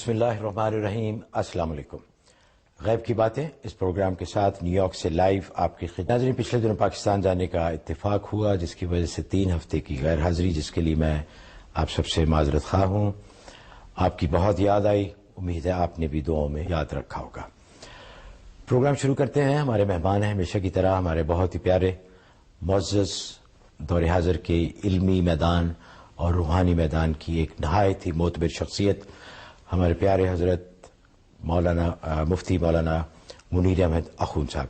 بسم اللہ الرحمن الرحیم۔ السلام علیکم۔ غیب کی باتیں اس پروگرام کے ساتھ نیو یارک سے لائیو آپ کی خدمت۔ ناظرین، پچھلے دنوں پاکستان جانے کا اتفاق ہوا، جس کی وجہ سے 3 ہفتے کی غیر حاضری، جس کے لیے میں آپ سب سے معذرت خواہ ہوں۔ آپ کی بہت یاد آئی، امید ہے آپ نے بھی دعاؤں میں یاد رکھا ہوگا۔ پروگرام شروع کرتے ہیں۔ ہمارے مہمان ہیں ہمیشہ کی طرح ہمارے بہت ہی پیارے معزز دور حاضر کے علمی میدان اور روحانی میدان کی ایک نہایت ہی معتبر شخصیت، ہمارے پیارے حضرت مولانا مفتی مولانا منیر احمد اخون صاحب۔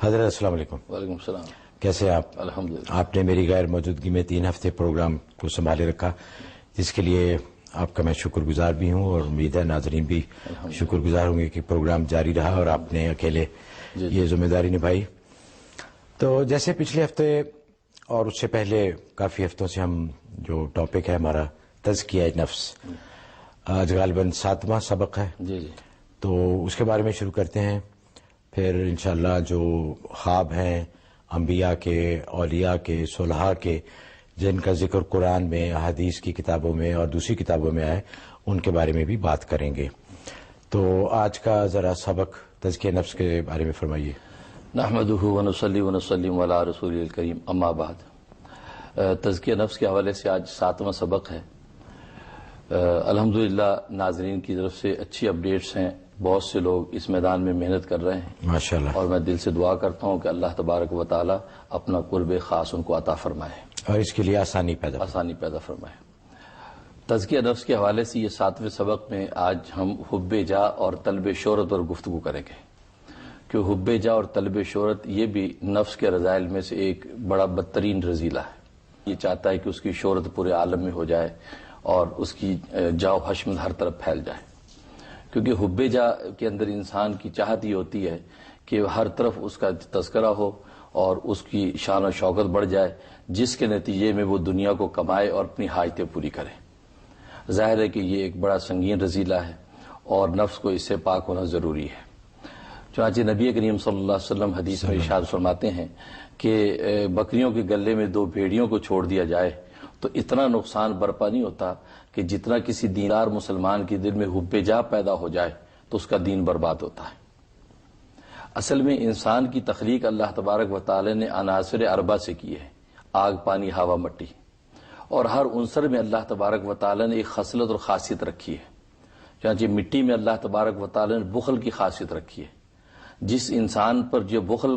حضرت السلام علیکم۔ وعلیکم السلام۔ کیسے ہیں آپ؟ الحمدللہ۔ آپ نے میری غیر موجودگی میں 3 ہفتے پروگرام کو سنبھالے رکھا، جس کے لیے آپ کا میں شکر گزار بھی ہوں، اور امید ہے ناظرین بھی شکر گزار ہوں گے کہ پروگرام جاری رہا اور آپ نے اکیلے یہ ذمہ داری نبھائی۔ تو جیسے پچھلے ہفتے اور اس سے پہلے کافی ہفتوں سے ہم جو ٹاپک ہے ہمارا تزکیہ نفس، آج غالباً 7واں سبق ہے، جی جی، تو اس کے بارے میں شروع کرتے ہیں۔ پھر انشاءاللہ جو خواب ہیں انبیاء کے، اولیاء کے، صلحاء کے، جن کا ذکر قرآن میں، احادیث کی کتابوں میں اور دوسری کتابوں میں آئے، ان کے بارے میں بھی بات کریں گے۔ تو آج کا ذرا سبق تزکیہ نفس کے بارے میں فرمائیے۔ نحمدہ ونصلی ونسلم علی رسول الکریم، اما بعد۔ تزکیہ نفس کے حوالے سے آج 7واں سبق ہے۔ الحمدللہ ناظرین کی طرف سے اچھی اپڈیٹس ہیں، بہت سے لوگ اس میدان میں محنت کر رہے ہیں ماشاءاللہ، اور میں دل سے دعا کرتا ہوں کہ اللہ تبارک و تعالی اپنا قرب خاص ان کو عطا فرمائے اور اس کے لیے آسانی پیدا فرمائے۔ تزکیہ نفس کے حوالے سے یہ 7ویں سبق میں آج ہم حب جا اور طلب شہرت پر گفتگو کریں گے، کہ حب جا اور طلب شہرت یہ بھی نفس کے رذائل میں سے ایک بڑا بدترین رذیلہ ہے۔ یہ چاہتا ہے کہ اس کی شہرت پورے عالم میں ہو جائے اور اس کی جاؤ حشمت ہر طرف پھیل جائے، کیونکہ حب جا کے اندر انسان کی چاہت یہ ہوتی ہے کہ ہر طرف اس کا تذکرہ ہو اور اس کی شان و شوکت بڑھ جائے، جس کے نتیجے میں وہ دنیا کو کمائے اور اپنی حاجتیں پوری کرے۔ ظاہر ہے کہ یہ ایک بڑا سنگین رذیلہ ہے اور نفس کو اس سے پاک ہونا ضروری ہے۔ چنانچہ نبی کریم صلی اللہ علیہ وسلم حدیث میں ارشاد فرماتے ہیں کہ بکریوں کے گلے میں 2 بھیڑیوں کو چھوڑ دیا جائے تو اتنا نقصان برپا نہیں ہوتا کہ جتنا کسی دیندار مسلمان کے دل میں حب جا پیدا ہو جائے تو اس کا دین برباد ہوتا ہے۔ اصل میں انسان کی تخلیق اللہ تبارک و تعالی نے عناصر 4 سے کی ہے: آگ، پانی، ہوا، مٹی، اور ہر عنصر میں اللہ تبارک و تعالی نے ایک خصلت اور خاصیت رکھی ہے۔ چنانچہ مٹی میں اللہ تبارک و تعالی نے بخل کی خاصیت رکھی ہے۔ جس انسان پر جو بخل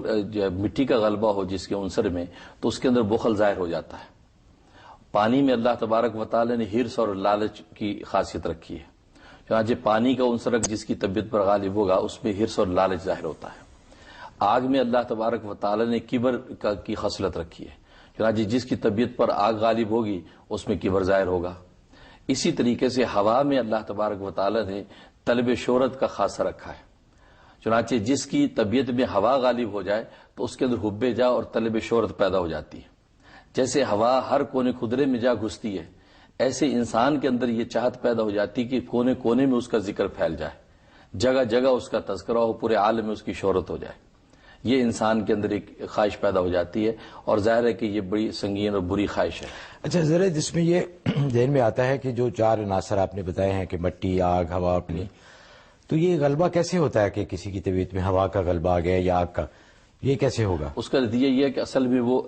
مٹی کا غلبہ ہو جس کے عنصر میں، تو اس کے اندر بخل ظاہر ہو جاتا ہے۔ پانی میں اللہ تبارک و تعالی نے حرص اور لالچ کی خاصیت رکھی ہے۔ چنانچہ پانی کا عنصر جس کی طبیعت پر غالب ہوگا اس میں حرص اور لالچ ظاہر ہوتا ہے۔ آگ میں اللہ تبارک و تعالی نے کبر کی خصلت رکھی ہے۔ چنانچہ جس کی طبیعت پر آگ غالب ہوگی اس میں کبر ظاہر ہوگا۔ اسی طریقے سے ہوا میں اللہ تبارک و تعالی نے طلب شہرت کا خاصہ رکھا ہے۔ چنانچہ جس کی طبیعت میں ہوا غالب ہو جائے تو اس کے اندر حب جا اور طلب شہرت پیدا ہو جاتی ہے۔ جیسے ہوا ہر کونے خدرے میں جا گھستی ہے، ایسے انسان کے اندر یہ چاہت پیدا ہو جاتی کہ کونے کونے میں اس کا ذکر پھیل جائے، جگہ جگہ اس کا تذکرہ ہو، پورے عالم میں اس کی شہرت ہو جائے۔ یہ انسان کے اندر ایک خواہش پیدا ہو جاتی ہے، اور ظاہر ہے کہ یہ بڑی سنگین اور بری خواہش ہے۔ اچھا ذرا جس میں یہ ذہن میں آتا ہے کہ جو 4 عناصر آپ نے بتائے ہیں کہ مٹی، آگ، ہوا، پانی، تو یہ غلبہ کیسے ہوتا ہے کہ کسی کی طبیعت میں ہوا کا غلبہ آ گیا یا آگ کا؟ یہ کیسے ہوگا؟ اس کا نتیجہ یہ ہے کہ اصل میں وہ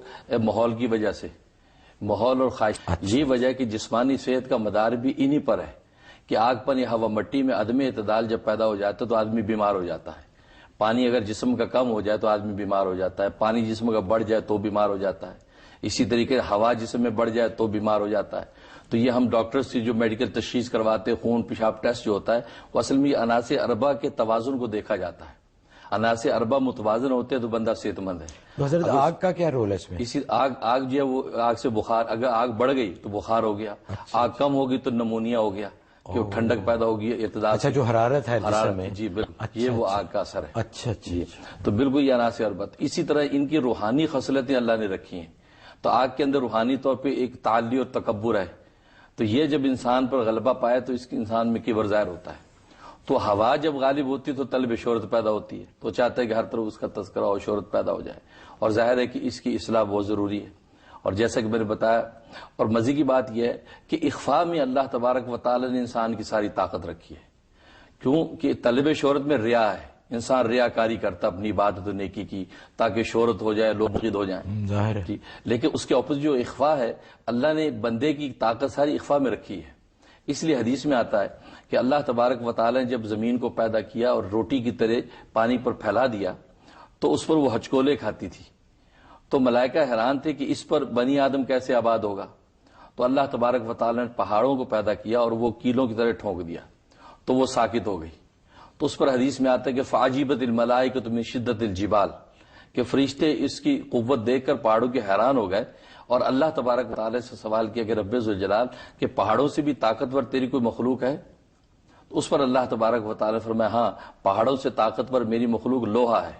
ماحول کی وجہ سے، ماحول اور خواہش، یہ وجہ ہے کہ جسمانی صحت کا مدار بھی انہی پر ہے کہ آگ، پانی، ہوا، مٹی میں عدم اعتدال جب پیدا ہو جاتا ہے تو آدمی بیمار ہو جاتا ہے۔ پانی اگر جسم کا کم ہو جائے تو آدمی بیمار ہو جاتا ہے، پانی جسم کا بڑھ جائے تو بیمار ہو جاتا ہے، اسی طریقے ہوا جسم میں بڑھ جائے تو بیمار ہو جاتا ہے۔ تو یہ ہم ڈاکٹر سے جو میڈیکل تشخیص کرواتے، خون پیشاب ٹیسٹ جو ہوتا ہے، وہ اصل میں عناصر 4 کے توازن کو دیکھا جاتا ہے۔ عناصر 4 متوازن ہوتے ہیں تو بندہ صحت مند ہے۔ حضرت آگ کا کیا رول ہے اس میں؟ اسی آگ جو ہے وہ آگ سے بخار، اگر آگ بڑھ گئی تو بخار ہو گیا، آگ کم ہوگی تو نمونیا ہو گیا، کہ ٹھنڈک پیدا ہوگی ارتداد۔ اچھا، جو حرارت ہے جسم میں، جی بالکل، یہ وہ آگ کا اثر ہے۔ اچھا جی، تو بالکل یہ عناصر 4۔ اسی طرح ان کی روحانی خصلتیں اللہ نے رکھی ہیں۔ تو آگ کے اندر روحانی طور پہ ایک تعالی اور تکبر ہے، تو یہ جب انسان پر غلبہ پائے تو اس کے انسان میں کبر ظاہر ہوتا ہے۔ تو ہوا جب غالب ہوتی ہے تو طلب شہرت پیدا ہوتی ہے، تو چاہتا ہے کہ ہر طرف اس کا تذکرہ اور شہرت پیدا ہو جائے، اور ظاہر ہے کہ اس کی اصلاح بہت ضروری ہے۔ اور جیسا کہ میں نے بتایا، اور مزے کی بات یہ ہے کہ اخفاء میں اللہ تبارک و تعالی نے انسان کی ساری طاقت رکھی ہے۔ کیونکہ طلب شہرت میں ریا ہے، انسان ریاکاری کرتا اپنی عبادت و نیکی کی تاکہ شہرت ہو جائے، لوگ مقید ہو جائیں، ظاہر ہے. جی. لیکن اس کے اپوزٹ جو اخفا ہے، اللہ نے بندے کی طاقت ساری اخفا میں رکھی ہے. اس لیے حدیث میں آتا ہے کہ اللہ تبارک و تعالی نے جب زمین کو پیدا کیا اور روٹی کی طرح پانی پر پھیلا دیا تو اس پر وہ ہچکولے کھاتی تھی. تو ملائکہ حیران تھے کہ اس پر بنی آدم کیسے آباد ہوگا. تو اللہ تبارک و تعالی نے پہاڑوں کو پیدا کیا اور وہ کیلوں کی طرح ٹھونک دیا تو وہ ساکت ہو گئی. تو اس پر حدیث میں آتا ہے کہ فعجیبت الملائکۃ من شدت الجبال، کہ فرشتے اس کی قوت دیکھ کر پہاڑوں کے حیران ہو گئے اور اللہ تبارک و تعالی سے سوال کیا کہ رب ذوالجلال کہ پہاڑوں سے بھی طاقتور تیری کوئی مخلوق ہے؟ تو اس پر اللہ تبارک و تعالی فرمایا ہاں، پہاڑوں سے طاقتور میری مخلوق لوہا ہے.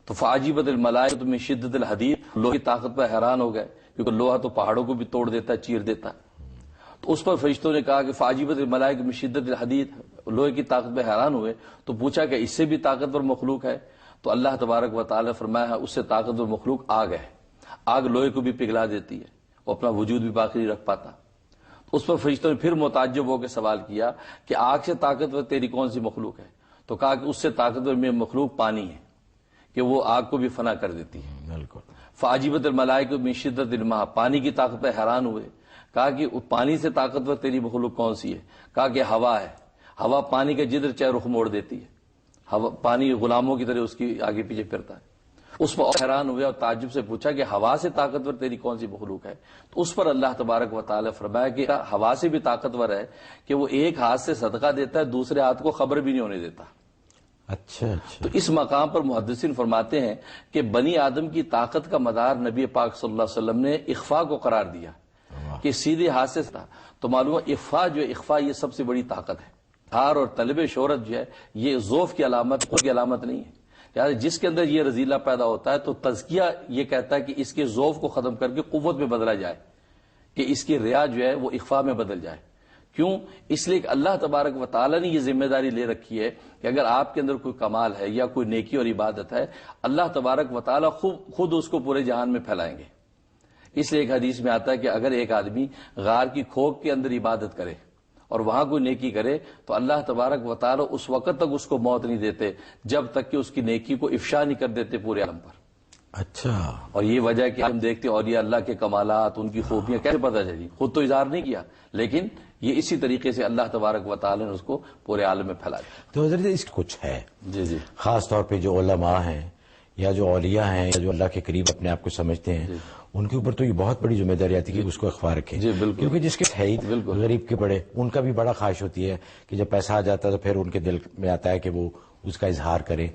تو فعجیبت الملائکۃ من شدت الحدید، لوہے کی طاقت پر حیران ہو گئے کیونکہ لوہا تو پہاڑوں کو بھی توڑ دیتا ہے، چیر دیتا ہے. تو اس پر فرشتوں نے کہا کہ فعجیبت الملائکۃ من شدت الحدید، لوہے کی طاقت پہ حیران ہوئے. تو پوچھا کہ اس سے بھی طاقتور مخلوق ہے؟ تو اللہ تبارک و تعالی فرمایا اس سے طاقتور مخلوق آگ ہے. آگ لوہے کو بھی پگھلا دیتی ہے، وہ اپنا وجود بھی باقی نہیں رکھ پاتا. اس پر فرشتوں نے پھر متعجب ہو کے سوال کیا کہ آگ سے طاقتور تیری کون سی مخلوق ہے؟ تو کہا کہ اس سے طاقتور میری مخلوق پانی ہے کہ وہ آگ کو بھی فنا کر دیتی ہے. بالکل. فعجیبت الملائکۃ من شدت الماء، پانی کی طاقت پہ حیران ہوئے. کہا کہ پانی سے طاقتور تیری مخلوق کون سی ہے؟ کہا کہ ہوا ہے. ہوا پانی کا جدھر چاہے رخ موڑ دیتی ہے. ہوا پانی غلاموں کی طرح اس کی آگے پیچھے پھرتا ہے. اس پر اور حیران ہوئے اور تعجب سے پوچھا کہ ہوا سے طاقتور تیری کون سی مخلوق ہے؟ تو اس پر اللہ تبارک و تعالی فرمایا کہ ہوا سے بھی طاقتور ہے کہ وہ ایک ہاتھ سے صدقہ دیتا ہے، دوسرے ہاتھ کو خبر بھی نہیں ہونے دیتا. اچھا اچھا. تو اس مقام پر محدثین فرماتے ہیں کہ بنی آدم کی طاقت کا مدار نبی پاک صلی اللہ علیہ وسلم نے اخفا کو قرار دیا کہ سیدھے ہاتھ سے تھا. تو معلوم ہے اخفا یہ سب سے بڑی طاقت ہے. ہار اور طلب شہرت جو ہے یہ ضعف کی علامت، خود کی علامت نہیں ہے. یعنی جس کے اندر یہ رذیلہ پیدا ہوتا ہے تو تزکیہ یہ کہتا ہے کہ اس کے ضعف کو ختم کر کے قوت میں بدلا جائے، کہ اس کی ریا جو ہے وہ اخفا میں بدل جائے. کیوں؟ اس لیے کہ اللہ تبارک و تعالی نے یہ ذمہ داری لے رکھی ہے کہ اگر آپ کے اندر کوئی کمال ہے یا کوئی نیکی اور عبادت ہے، اللہ تبارک و تعالی خود اس کو پورے جہان میں پھیلائیں گے. اس لیے ایک حدیث میں آتا ہے کہ اگر ایک آدمی غار کی کھوک کے اندر عبادت کرے اور وہاں کوئی نیکی کرے تو اللہ تبارک و تعالی اس وقت تک اس کو موت نہیں دیتے جب تک کہ اس کی نیکی کو افشا نہیں کر دیتے پورے عالم پر. اچھا. اور یہ وجہ ہے کہ ہم دیکھتے اور یہ اللہ کے کمالات، ان کی خوبیاں کیسے پتہ چلی؟ خود تو اظہار نہیں کیا، لیکن یہ اسی طریقے سے اللہ تبارک و تعالی نے اس کو پورے عالم میں پھیلا دیا. تو حضرت اس کچھ ہے جی جی خاص طور پہ جو علماء ہیں یا جو اولیاء ہیں یا جو اللہ کے قریب اپنے آپ کو سمجھتے ہیں ان کے اوپر تو یہ بہت بڑی ذمہ داری آتی ہے کہ اس کو اخفا رکھیں. جی بالکل. کیونکہ جس کے ہے بالکل. غریب کے بڑے ان کا بھی بڑا خواہش ہوتی ہے کہ جب پیسہ آ جاتا ہے تو پھر ان کے دل میں آتا ہے کہ وہ اس کا اظہار کریں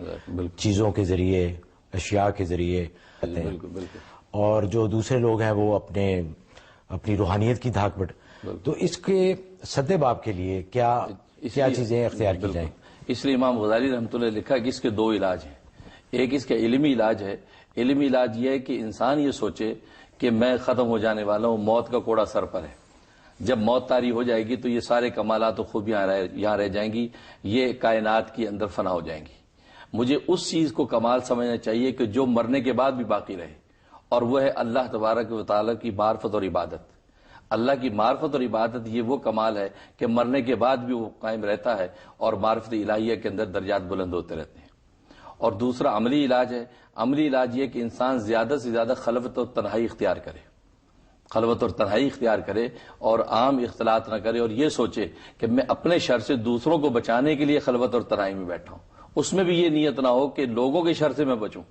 چیزوں کے ذریعے، اشیاء کے ذریعے. بالکل بالکل. اور جو دوسرے لوگ ہیں وہ اپنی روحانیت کی دھاک بٹ. تو اس کے سد باب کے لیے کیا چیزیں اختیار کی جائیں؟ اس لیے امام غزالی رحمۃ اللہ نے لکھا کہ اس کے دو علاج ہیں. ایک اس کا علمی علاج ہے. علمی علاج یہ ہے کہ انسان یہ سوچے کہ میں ختم ہو جانے والا ہوں، موت کا کوڑا سر پر ہے. جب موت طاری ہو جائے گی تو یہ سارے کمالات و خوبیاں یہاں رہ جائیں گی، یہ کائنات کے اندر فنا ہو جائیں گی. مجھے اس چیز کو کمال سمجھنا چاہیے کہ جو مرنے کے بعد بھی باقی رہے، اور وہ ہے اللہ تبارک و تعالی کی معرفت اور عبادت. اللہ کی معرفت اور عبادت یہ وہ کمال ہے کہ مرنے کے بعد بھی وہ قائم رہتا ہے اور معرفت الہیہ کے اندر درجات بلند ہوتے رہتے ہیں. اور دوسرا عملی علاج ہے. عملی علاج یہ کہ انسان زیادہ سے زیادہ خلوت اور تنہائی اختیار کرے، خلوت اور تنہائی اختیار کرے اور عام اختلاط نہ کرے، اور یہ سوچے کہ میں اپنے شر سے دوسروں کو بچانے کے لیے خلوت اور تنہائی میں بیٹھا ہوں. اس میں بھی یہ نیت نہ ہو کہ لوگوں کے شر سے میں بچوں،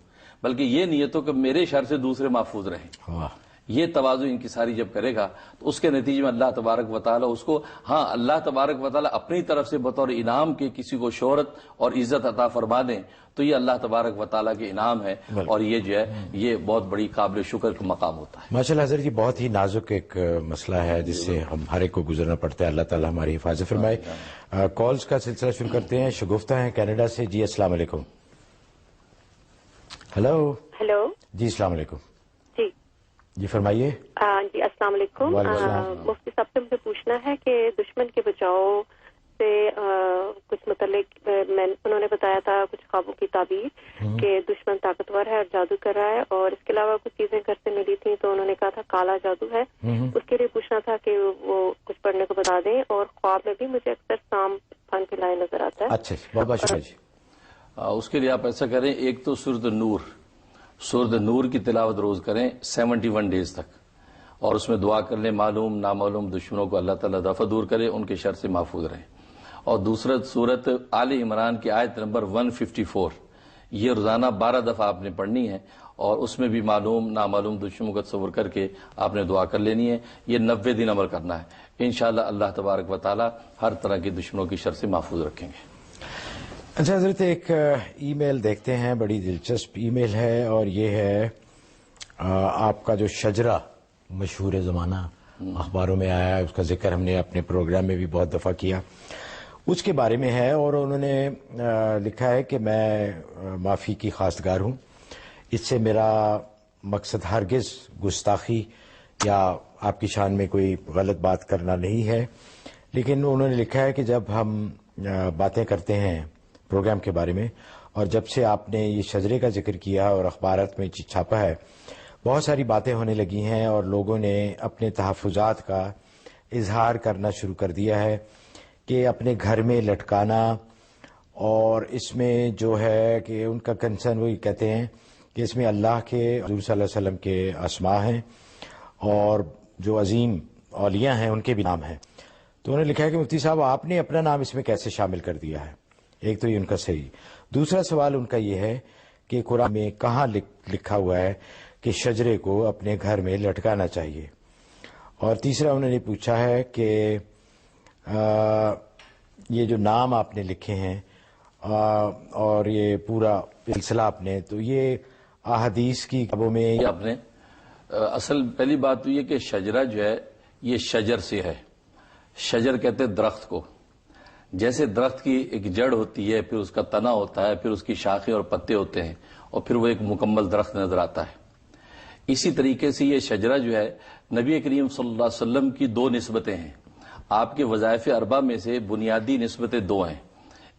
بلکہ یہ نیت ہو کہ میرے شر سے دوسرے محفوظ رہیں. یہ تواضع انکساری جب کرے گا تو اس کے نتیجے میں اللہ تبارک و تعالی اس کو، ہاں اللہ تبارک و تعالی اپنی طرف سے بطور انعام کے کسی کو شہرت اور عزت عطا فرما دیں تو یہ اللہ تبارک و تعالی کے انعام ہے، اور یہ جو ہے یہ بہت بڑی قابل شکر کا مقام ہوتا ہے. ماشاء اللہ حضرت جی، بہت ہی نازک ایک مسئلہ ہے جس سے ہم ہر ایک کو گزرنا پڑتا ہے. اللہ تعالیٰ ہماری حفاظت فرمائے. کالز کا سلسلہ شروع کرتے ہیں. شگفتہ ہیں کینیڈا سے. جی السلام علیکم. ہلو. جی السلام علیکم. جی فرمائیے. جی السلام علیکم. مفتی صاحب سے مجھے پوچھنا ہے کہ دشمن کے بچاؤ سے کچھ متعلق انہوں نے بتایا تھا کچھ خوابوں کی تعبیر کہ دشمن طاقتور ہے اور جادو کر رہا ہے، اور اس کے علاوہ کچھ چیزیں گھر سے ملی تھیں تو انہوں نے کہا تھا کالا جادو ہے. اس کے لیے پوچھنا تھا کہ وہ کچھ پڑھنے کو بتا دیں. اور خواب میں بھی مجھے اکثر سانپ پھن کے لائے نظر آتا ہے. اچھا بہت بہت شکریہ جی. اس کے لیے آپ ایسا کریں، ایک تو سورت نور کی تلاوت روز کریں 71 ڈیز تک، اور اس میں دعا کر لیں معلوم نامعلوم دشمنوں کو اللہ تعالیٰ دفع دور کرے، ان کے شر سے محفوظ رہیں. اور دوسرا سورت آل عمران کی آیت نمبر 154، یہ روزانہ 12 دفعہ آپ نے پڑھنی ہے، اور اس میں بھی معلوم نامعلوم دشمنوں کا تصور کر کے آپ نے دعا کر لینی ہے. یہ 90 دن عمل کرنا ہے. انشاءاللہ اللہ تبارک و تعالی ہر طرح کے دشمنوں کی شر سے محفوظ رکھیں گے. اچھا حضرت، ایک ای میل دیکھتے ہیں، بڑی دلچسپ ای میل ہے، اور یہ ہے آپ کا جو شجرہ مشہور زمانہ اخباروں میں آیا ہے، اس کا ذکر ہم نے اپنے پروگرام میں بھی بہت دفعہ کیا، اس کے بارے میں ہے. اور انہوں نے لکھا ہے کہ میں معافی کی خواستگار ہوں، اس سے میرا مقصد ہرگز گستاخی یا آپ کی شان میں کوئی غلط بات کرنا نہیں ہے، لیکن انہوں نے لکھا ہے کہ جب ہم باتیں کرتے ہیں پروگرام کے بارے میں، اور جب سے آپ نے یہ شجرے کا ذکر کیا اور اخبارات میں چھاپا ہے، بہت ساری باتیں ہونے لگی ہیں، اور لوگوں نے اپنے تحفظات کا اظہار کرنا شروع کر دیا ہے کہ اپنے گھر میں لٹکانا، اور اس میں جو ہے کہ ان کا کنسرن وہی کہتے ہیں کہ اس میں اللہ کے حضور صلی اللہ علیہ وسلم کے اسماء ہیں، اور جو عظیم اولیاء ہیں ان کے بھی نام ہیں. تو انہوں نے لکھا ہے کہ مفتی صاحب آپ نے اپنا نام اس میں کیسے شامل کر دیا ہے. ایک تو یہ ان کا صحیح. دوسرا سوال ان کا یہ ہے کہ قرآن میں کہاں لکھا ہوا ہے کہ شجرے کو اپنے گھر میں لٹکانا چاہیے. اور تیسرا انہوں نے پوچھا ہے کہ یہ جو نام آپ نے لکھے ہیں اور یہ پورا سلسلہ آپ نے، تو یہ احادیث کی کتابوں میں آپ نے اصل پہلی بات تو یہ کہ شجرہ جو ہے یہ شجر سے ہے. شجر کہتے ہیں درخت کو. جیسے درخت کی ایک جڑ ہوتی ہے، پھر اس کا تنا ہوتا ہے، پھر اس کی شاخیں اور پتے ہوتے ہیں، اور پھر وہ ایک مکمل درخت نظر آتا ہے. اسی طریقے سے یہ شجرہ جو ہے نبی کریم صلی اللہ علیہ وسلم کی 2 نسبتیں ہیں. آپ کے وظائف اربع میں سے بنیادی نسبتیں 2 ہیں.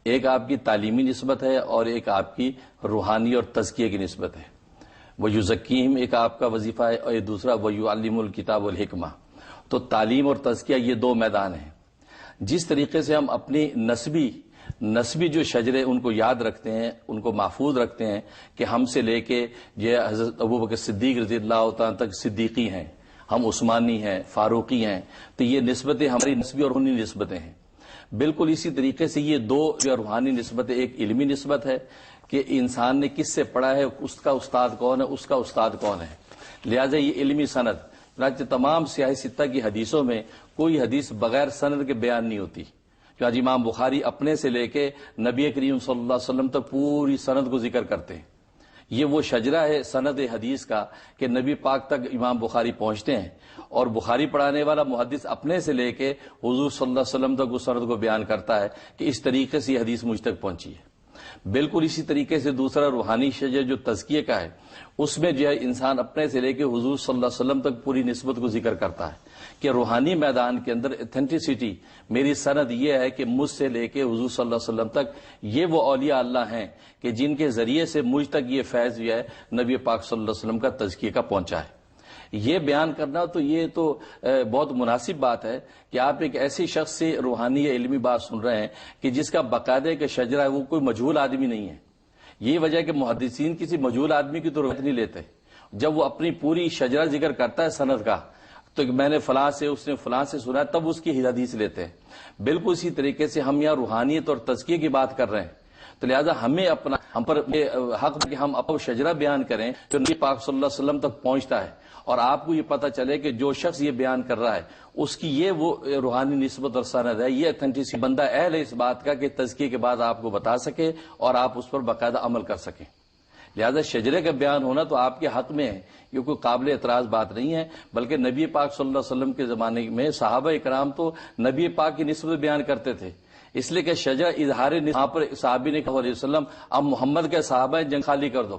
ایک آپ کی تعلیمی نسبت ہے، اور ایک آپ کی روحانی اور تزکیے کی نسبت ہے. وَيُزَكِّيهِمْ ایک آپ کا وظیفہ ہے، اور یہ دوسرا وَيُعَلِّمُ الْكِتَابَ وَالْحِكْمَةَ. تو تعلیم اور تزکیہ یہ 2 میدان ہیں. جس طریقے سے ہم اپنی نسبی جو شجرے ان کو یاد رکھتے ہیں، ان کو محفوظ رکھتے ہیں کہ ہم سے لے کے جو حضرت ابوبکر صدیق رضی اللہ تعالیٰ تک صدیقی ہیں، ہم عثمانی ہیں، فاروقی ہیں، تو یہ نسبتیں ہماری نسبی اور روحانی نسبتیں ہیں. بالکل اسی طریقے سے یہ 2 جو روحانی نسبتیں، ایک علمی نسبت ہے کہ انسان نے کس سے پڑھا ہے، اس کا استاد کون ہے، اس کا استاد کون ہے. لہذا یہ علمی سند. چنانچہ تمام سیاہ ستہ کی حدیثوں میں کوئی حدیث بغیر سند کے بیان نہیں ہوتی. چنانچہ امام بخاری اپنے سے لے کے نبی کریم صلی اللہ علیہ وسلم تک پوری سند کو ذکر کرتے ہیں. یہ وہ شجرہ ہے سند حدیث کا کہ نبی پاک تک امام بخاری پہنچتے ہیں، اور بخاری پڑھانے والا محدث اپنے سے لے کے حضور صلی اللہ علیہ وسلم تک اس سند کو بیان کرتا ہے کہ اس طریقے سے یہ حدیث مجھ تک پہنچی ہے. بالکل اسی طریقے سے دوسرا روحانی شجر جو تزکیے کا ہے، اس میں جو ہے انسان اپنے سے لے کے حضور صلی اللہ علیہ وسلم تک پوری نسبت کو ذکر کرتا ہے کہ روحانی میدان کے اندر ایتھینٹسٹی میری سند یہ ہے کہ مجھ سے لے کے حضور صلی اللہ علیہ وسلم تک یہ وہ اولیاء اللہ ہیں کہ جن کے ذریعے سے مجھ تک یہ فیض جو ہے نبی پاک صلی اللہ علیہ وسلم کا تزکیے کا پہنچا ہے. یہ بیان کرنا تو یہ تو بہت مناسب بات ہے کہ آپ ایک ایسی شخص سے روحانی یا علمی بات سن رہے ہیں کہ جس کا باقاعدہ کہ شجرہ ہے وہ کوئی مجہول آدمی نہیں ہے. یہی وجہ ہے کہ محدثین کسی مجہول آدمی کی تو روایت نہیں لیتے. جب وہ اپنی پوری شجرہ ذکر کرتا ہے سند کا، تو میں نے فلاں سے، اس نے فلاں سے سنا، تب اس کی حدیث لیتے ہیں. بالکل اسی طریقے سے ہم یہاں روحانیت اور تزکیے کی بات کر رہے ہیں، تو لہذا ہم پر حق کہ ہم اپنا شجرہ بیان کریں جو نبی پاک صلی اللہ علیہ وسلم تک پہنچتا ہے، اور آپ کو یہ پتہ چلے کہ جو شخص یہ بیان کر رہا ہے اس کی یہ وہ روحانی نسبت اور سند ہے، یہ ایتھینٹسٹی بندہ اہل ہے اس بات کا کہ تزکیے کے بعد آپ کو بتا سکے اور آپ اس پر باقاعدہ عمل کر سکیں. لہذا شجرے کا بیان ہونا تو آپ کے حق میں ہے، یہ کوئی قابل اعتراض بات نہیں ہے. بلکہ نبی پاک صلی اللہ علیہ وسلم کے زمانے میں صحابہ کرام تو نبی پاک کی نسبت بیان کرتے تھے، اس لیے کہ شجرہ اظہار یہاں پر صحابی نے کہا علیہ وسلم اب محمد کے صحابہ جنگ خالی کر دو،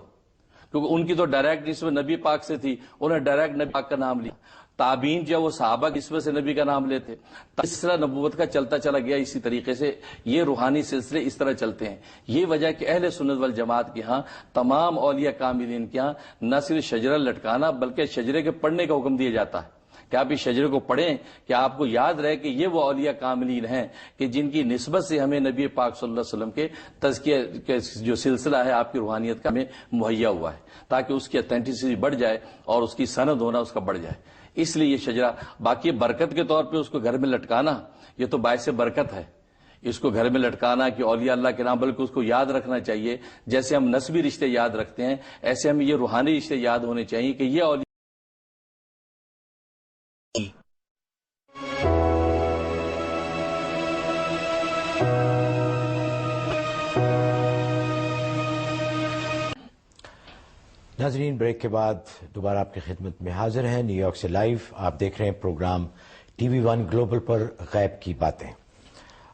کیونکہ ان کی تو ڈائریکٹ نسبت نبی پاک سے تھی، انہیں ڈائریکٹ نبی پاک کا نام لیا. تابعین جو وہ صحابہ کی نسبت سے نبی کا نام لیتے. سلسلہ نبوت کا چلتا چلا گیا. اسی طریقے سے یہ روحانی سلسلے اس طرح چلتے ہیں. یہ وجہ کہ اہل سنت والجماعت کے ہاں تمام اولیاء کاملین کے ہاں نہ صرف شجرہ لٹکانا بلکہ شجرے کے پڑھنے کا حکم دیا جاتا ہے کہ آپ اس شجرے کو پڑھیں کہ آپ کو یاد رہے کہ یہ وہ اولیاء کاملین ہیں کہ جن کی نسبت سے ہمیں نبی پاک صلی اللہ علیہ وسلم کے تزکیہ کے جو سلسلہ ہے آپ کی روحانیت کا ہمیں مہیا ہوا ہے، تاکہ اس کی اتھینٹسٹی بڑھ جائے اور اس کی سند ہونا اس کا بڑھ جائے. اس لیے یہ شجرا، باقی برکت کے طور پہ اس کو گھر میں لٹکانا یہ تو باعث برکت ہے، اس کو گھر میں لٹکانا کہ اولیاء اللہ کے نام، بلکہ اس کو یاد رکھنا چاہیے. جیسے ہم نسبی رشتے یاد رکھتے ہیں ایسے ہمیں یہ روحانی رشتے یاد ہونے چاہیے کہ یہ اولیاء. ناظرین، بریک کے بعد دوبارہ آپ کی خدمت میں حاضر ہیں نیو یارک سے لائیو. آپ دیکھ رہے ہیں program T V one global پر غیب کی باتیں.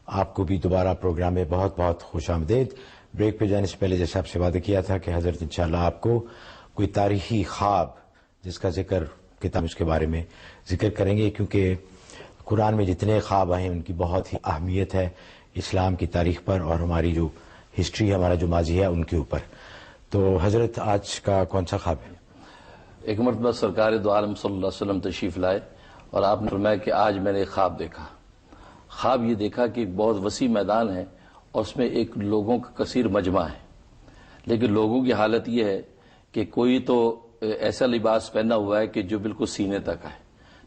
آپ کو بھی دوبارہ پروگرام میں بہت بہت خوش آمدید. بریک پہ جانے سے پہلے جیسے آپ سے وعدہ کیا تھا کہ حضرت انشاءاللہ آپ کو کوئی تاریخی خواب جس کا ذکر کتاب اس کے بارے میں ذکر کریں گے، کیونکہ قرآن میں جتنے خواب ہیں ان کی بہت ہی اہمیت ہے اسلام کی تاریخ پر اور ہماری جو ہسٹری ہے، ہمارا جو ماضی ہے ان کے اوپر. تو حضرت آج کا کون سا خواب ہے؟ ایک مرتبہ سرکار دو عالم صلی اللہ علیہ وسلم تشریف لائے اور آپ نے فرمایا کہ آج میں نے ایک خواب دیکھا. خواب یہ دیکھا کہ ایک بہت وسیع میدان ہے اور اس میں ایک لوگوں کا کثیر مجمع ہے، لیکن لوگوں کی حالت یہ ہے کہ کوئی تو ایسا لباس پہنا ہوا ہے کہ جو بالکل سینے تک ہے،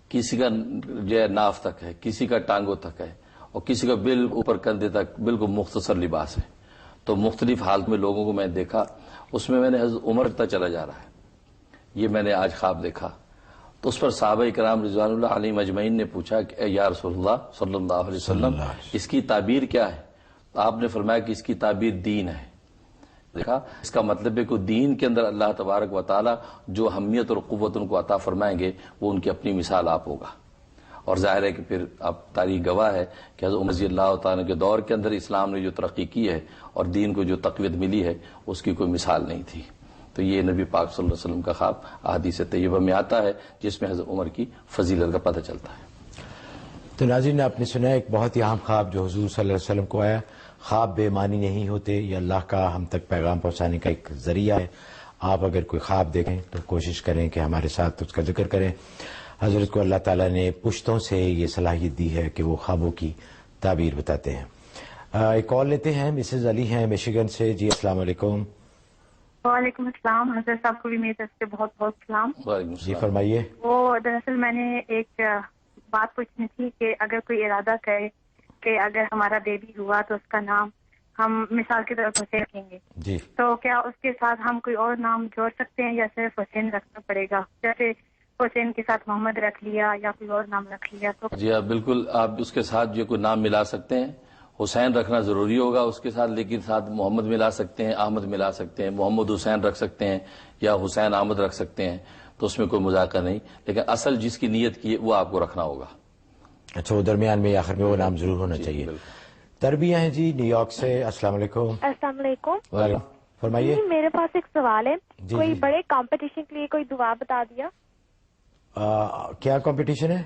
کسی کا جو ہے ناف تک ہے، کسی کا ٹانگوں تک ہے، اور کسی کا بالکل اوپر کندھے تک بالکل مختصر لباس ہے. تو مختلف حالت میں لوگوں کو میں دیکھا، اس میں نے حضرت عمر تا چلا جا رہا ہے. یہ میں نے آج خواب دیکھا. تو اس پر صحابہ کرام رضوان اللہ علیہ مجمعین نے پوچھا کہ اے یا رسول اللہ صلی اللہ علیہ وسلم اس کی تعبیر کیا ہے؟ تو آپ نے فرمایا کہ اس کی تعبیر دین ہے. دیکھا، اس کا مطلب ہے کہ دین کے اندر اللہ تبارک و تعالی جو اہمیت اور قوت ان کو عطا فرمائیں گے وہ ان کی اپنی مثال آپ ہوگا. اور ظاہر ہے کہ پھر اب تاریخ گواہ ہے کہ حضرت عمر رضی اللہ تعالیٰ کے دور کے اندر اسلام نے جو ترقی کی ہے اور دین کو جو تقویت ملی ہے اس کی کوئی مثال نہیں تھی. تو یہ نبی پاک صلی اللہ علیہ وسلم کا خواب احادیث طیبہ میں آتا ہے جس میں حضرت عمر کی فضیلت کا پتہ چلتا ہے. تو ناظرین، آپ نے سنا ایک بہت ہی اہم خواب جو حضور صلی اللہ علیہ وسلم کو آیا. خواب بے معنی نہیں ہوتے، یہ اللہ کا ہم تک پیغام پہنچانے کا ایک ذریعہ ہے. آپ اگر کوئی خواب دیکھیں تو کوشش کریں کہ ہمارے ساتھ اس کا ذکر کریں. حضرت کو اللہ تعالیٰ نے پشتوں سے یہ صلاحیت دی ہے کہ وہ خوابوں کی تعبیر بتاتے ہیں. ایک کال لیتے ہیں. مسز علی ہیں میشیگن سے. جی السلام علیکم. وعلیکم السلام. حضرت صاحب کو بھی میری طرف سے بہت بہت سلام. جی فرمائیے. وہ دراصل میں نے ایک بات پوچھنی تھی کہ اگر کوئی ارادہ کرے کہ اگر ہمارا بیبی ہوا تو اس کا نام ہم مثال کی طرف حسین رکھیں گے، جی تو کیا اس کے ساتھ ہم کوئی اور نام جوڑ سکتے ہیں یا صرف حسین رکھنا پڑے گا؟ جیسے حسین کے ساتھ محمد رکھ لیا یا کوئی اور نام رکھ لیا تو؟ جی ہاں، بالکل آپ اس کے ساتھ جو کوئی نام ملا سکتے ہیں. حسین رکھنا ضروری ہوگا اس کے ساتھ، لیکن ساتھ محمد ملا سکتے ہیں، احمد ملا سکتے ہیں، محمد حسین رکھ سکتے ہیں یا حسین احمد رکھ سکتے ہیں. تو اس میں کوئی مذاکرہ نہیں، لیکن اصل جس کی نیت کی ہے وہ آپ کو رکھنا ہوگا. اچھا، وہ درمیان میں آخر میں وہ نام ضرور ہونا چاہیے. تربیہ ہیں جی نیو یارک سے. السلام علیکم. السلام علیکم. فرمائیے. میرے پاس ایک سوال ہے. کوئی بڑے کمپٹیشن کے لیے کوئی دعا بتا دیا. کیا کمپٹیشن ہے؟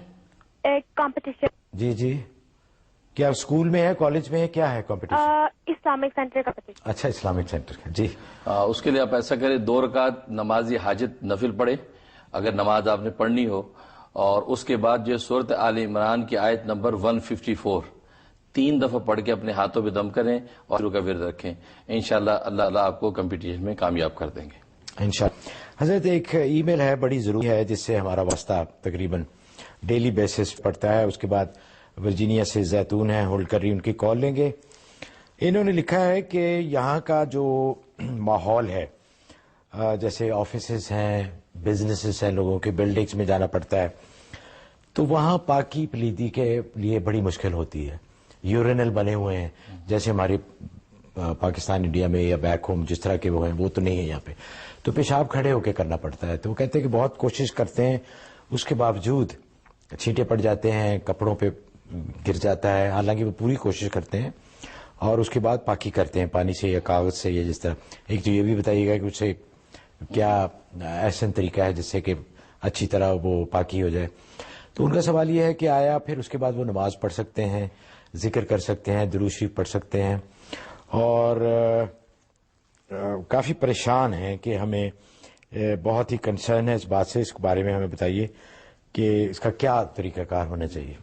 ایک کمپٹیشن. جی جی. کیا اسکول میں ہے، کالج میں ہے، کیا ہے کمپٹیشن؟ Islamic centre competition. اچھا، اسلامک سینٹر کا. جی اس کے لیے آپ ایسا کریں 2 رکعت نماز حاجت نفل پڑھے اگر نماز آپ نے پڑھنی ہو، اور اس کے بعد جو سورۃ آل عمران کی آیت نمبر 154 3 دفعہ پڑھ کے اپنے ہاتھوں پہ دم کریں اور کا ورد رکھیں. انشاءاللہ اللہ آپ کو کمپٹیشن میں کامیاب کر دیں گے انشاءاللہ. حضرت ایک ای میل ہے، بڑی ضروری ہے، جس سے ہمارا واسطہ تقریباً ڈیلی بیسس پڑتا ہے. اس کے بعد ورجینیا سے زیتون ہے ہولڈ کر رہی، ان کی کال لیں گے. انہوں نے لکھا ہے کہ یہاں کا جو ماحول ہے، جیسے آفیسز ہیں، بزنسز ہیں، لوگوں کے بلڈنگز میں جانا پڑتا ہے، تو وہاں پاکی پلیدی کے لیے بڑی مشکل ہوتی ہے. یورینل بنے ہوئے ہیں جیسے ہمارے پاکستان انڈیا میں یا بیک ہوم جس طرح کے وہ ہیں، وہ تو نہیں ہے یہاں پہ. تو پیشاب کھڑے ہو کے کرنا پڑتا ہے. تو وہ کہتے ہیں کہ بہت کوشش کرتے ہیں، اس کے باوجود چھینٹے پڑ جاتے ہیں، کپڑوں پہ گر جاتا ہے. حالانکہ وہ پوری کوشش کرتے ہیں اور اس کے بعد پاکی کرتے ہیں پانی سے یا کاغذ سے یا جس طرح. ایک تو یہ بھی بتائیے گا کہ اسے کیا احسن طریقہ ہے جس سے کہ اچھی طرح وہ پاکی ہو جائے. تو ان کا سوال یہ ہے کہ آیا پھر اس کے بعد وہ نماز پڑھ سکتے ہیں، ذکر کر سکتے ہیں، درود شریف پڑھ سکتے ہیں، اور کافی پریشان ہیں کہ ہمیں بہت ہی کنسرن ہے اس بات سے. اس کے بارے میں ہمیں بتائیے کہ اس کا کیا طریقہ کار ہونا چاہیے؟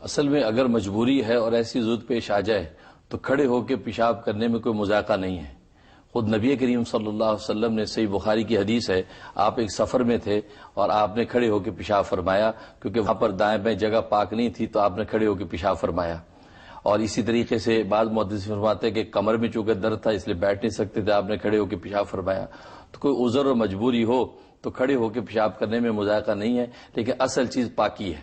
اصل میں اگر مجبوری ہے اور ایسی ضرورت پیش آ جائے تو کھڑے ہو کے پیشاب کرنے میں کوئی مذائقہ نہیں ہے. خود نبی کریم صلی اللہ علیہ وسلم نے، صحیح بخاری کی حدیث ہے، آپ ایک سفر میں تھے اور آپ نے کھڑے ہو کے پیشاب فرمایا، کیونکہ وہاں پر دائیں بائیں جگہ پاک نہیں تھی تو آپ نے کھڑے ہو کے پیشاب فرمایا. اور اسی طریقے سے بعض محدثین فرماتے ہیں کہ کمر میں چونکہ درد تھا اس لیے بیٹھ نہیں سکتے تھے، آپ نے کھڑے ہو کے پیشاب فرمایا. تو کوئی عذر اور مجبوری ہو تو کھڑے ہو کے پیشاب کرنے میں مذائقہ نہیں ہے، لیکن اصل چیز پاکی ہے.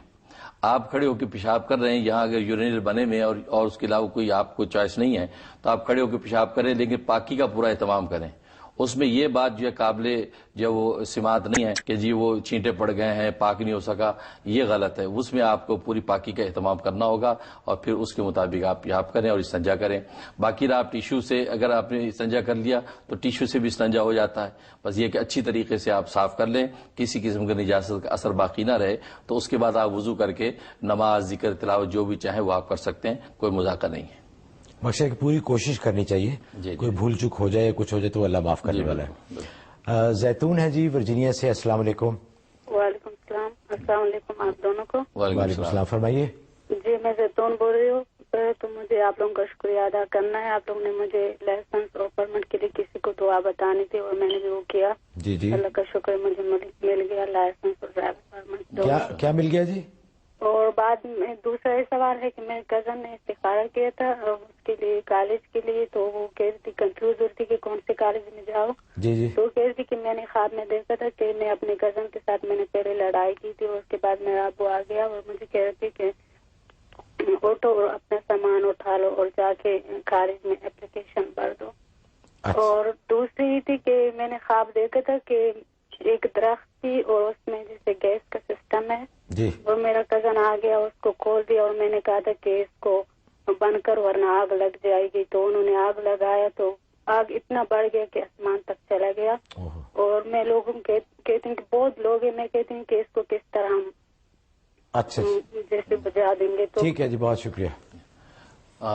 آپ کھڑے ہو کے پیشاب کر رہے ہیں، یہاں اگر یورینل بنے میں اور اس کے علاوہ کوئی آپ کو چوائس نہیں ہے تو آپ کھڑے ہو کے پیشاب کریں، لیکن پاکی کا پورا اہتمام کریں. اس میں یہ بات جو ہے قابل جو وہ سماعت نہیں ہے کہ جی وہ چینٹے پڑ گئے ہیں، پاک نہیں ہو سکا، یہ غلط ہے. اس میں آپ کو پوری پاکی کا اہتمام کرنا ہوگا اور پھر اس کے مطابق آپ پیشاب کریں اور استنجا کریں. باقی آپ ٹیشو سے اگر آپ نے استنجا کر لیا تو ٹیشو سے بھی استنجا ہو جاتا ہے. بس یہ کہ اچھی طریقے سے آپ صاف کر لیں، کسی قسم کا نجاست کا اثر باقی نہ رہے، تو اس کے بعد آپ وضو کر کے نماز، ذکر، تلاوت جو بھی چاہیں وہ آپ کر سکتے ہیں، کوئی مذاکرہ نہیں ہے. مقصد ہے کہ پوری کوشش کرنی چاہیے. جی. کوئی بھول چک ہو جائے، کچھ ہو جائے تو اللہ معاف کرنے والا ہے. زیتون ہے جی ورجینیا سے. السلام علیکم. وعلیکم السلام. السلام علیکم آپ دونوں کو. وعلیکم السلام. فرمائیے. جی میں زیتون بول رہی ہوں. تو مجھے آپ لوگوں کا شکریہ ادا کرنا ہے. آپ لوگوں نے مجھے لائسنس اور پرمٹ کے لیے کسی کو دعا بتانی تھی اور میں نے بھی وہ کیا. جی جی. اللہ کا شکر مجھے مل گیا لائسنس اور ڈرائیور پرمٹ. کیا مل گیا جی؟ اور بعد میں دوسرا یہ سوال ہے کہ میرے کزن نے استخارہ کیا تھا اس کے لیے کالج کے لیے، تو وہ کہہ رہی تھی کنفیوز ہوتی کہ کون سے کالج میں جاؤ. جی جی. تو کہہ رہی تھی کہ میں نے خواب میں دیکھا تھا کہ میں اپنے کزن کے ساتھ میں نے پہلے لڑائی کی تھی اور اس کے بعد میرا ابو آ گیا اور مجھے کہہ رہی تھی کہ اٹھو اور اپنا سامان اٹھا لو اور جا کے کالج میں اپلیکیشن بھر دو. اور دوسری تھی کہ میں نے خواب دیکھا تھا کہ ایک درخت تھی اور اس میں جیسے گیس کا سسٹم ہے جی. اور میرا کزن آ گیا اس کو کھول دیا اور میں نے کہا تھا کہ اس کو بند کر ورنہ آگ لگ جائے گی. تو انہوں نے آگ لگایا تو آگ اتنا بڑھ گیا کہ آسمان تک چلا گیا. اور میں لوگوں کہتی ہوں کہ بہت لوگ ہیں، میں کہتی ہوں کہ اس کو کس طرح ہم اچھا جیسے بجا دیں گے. تو ٹھیک ہے جی، بہت شکریہ.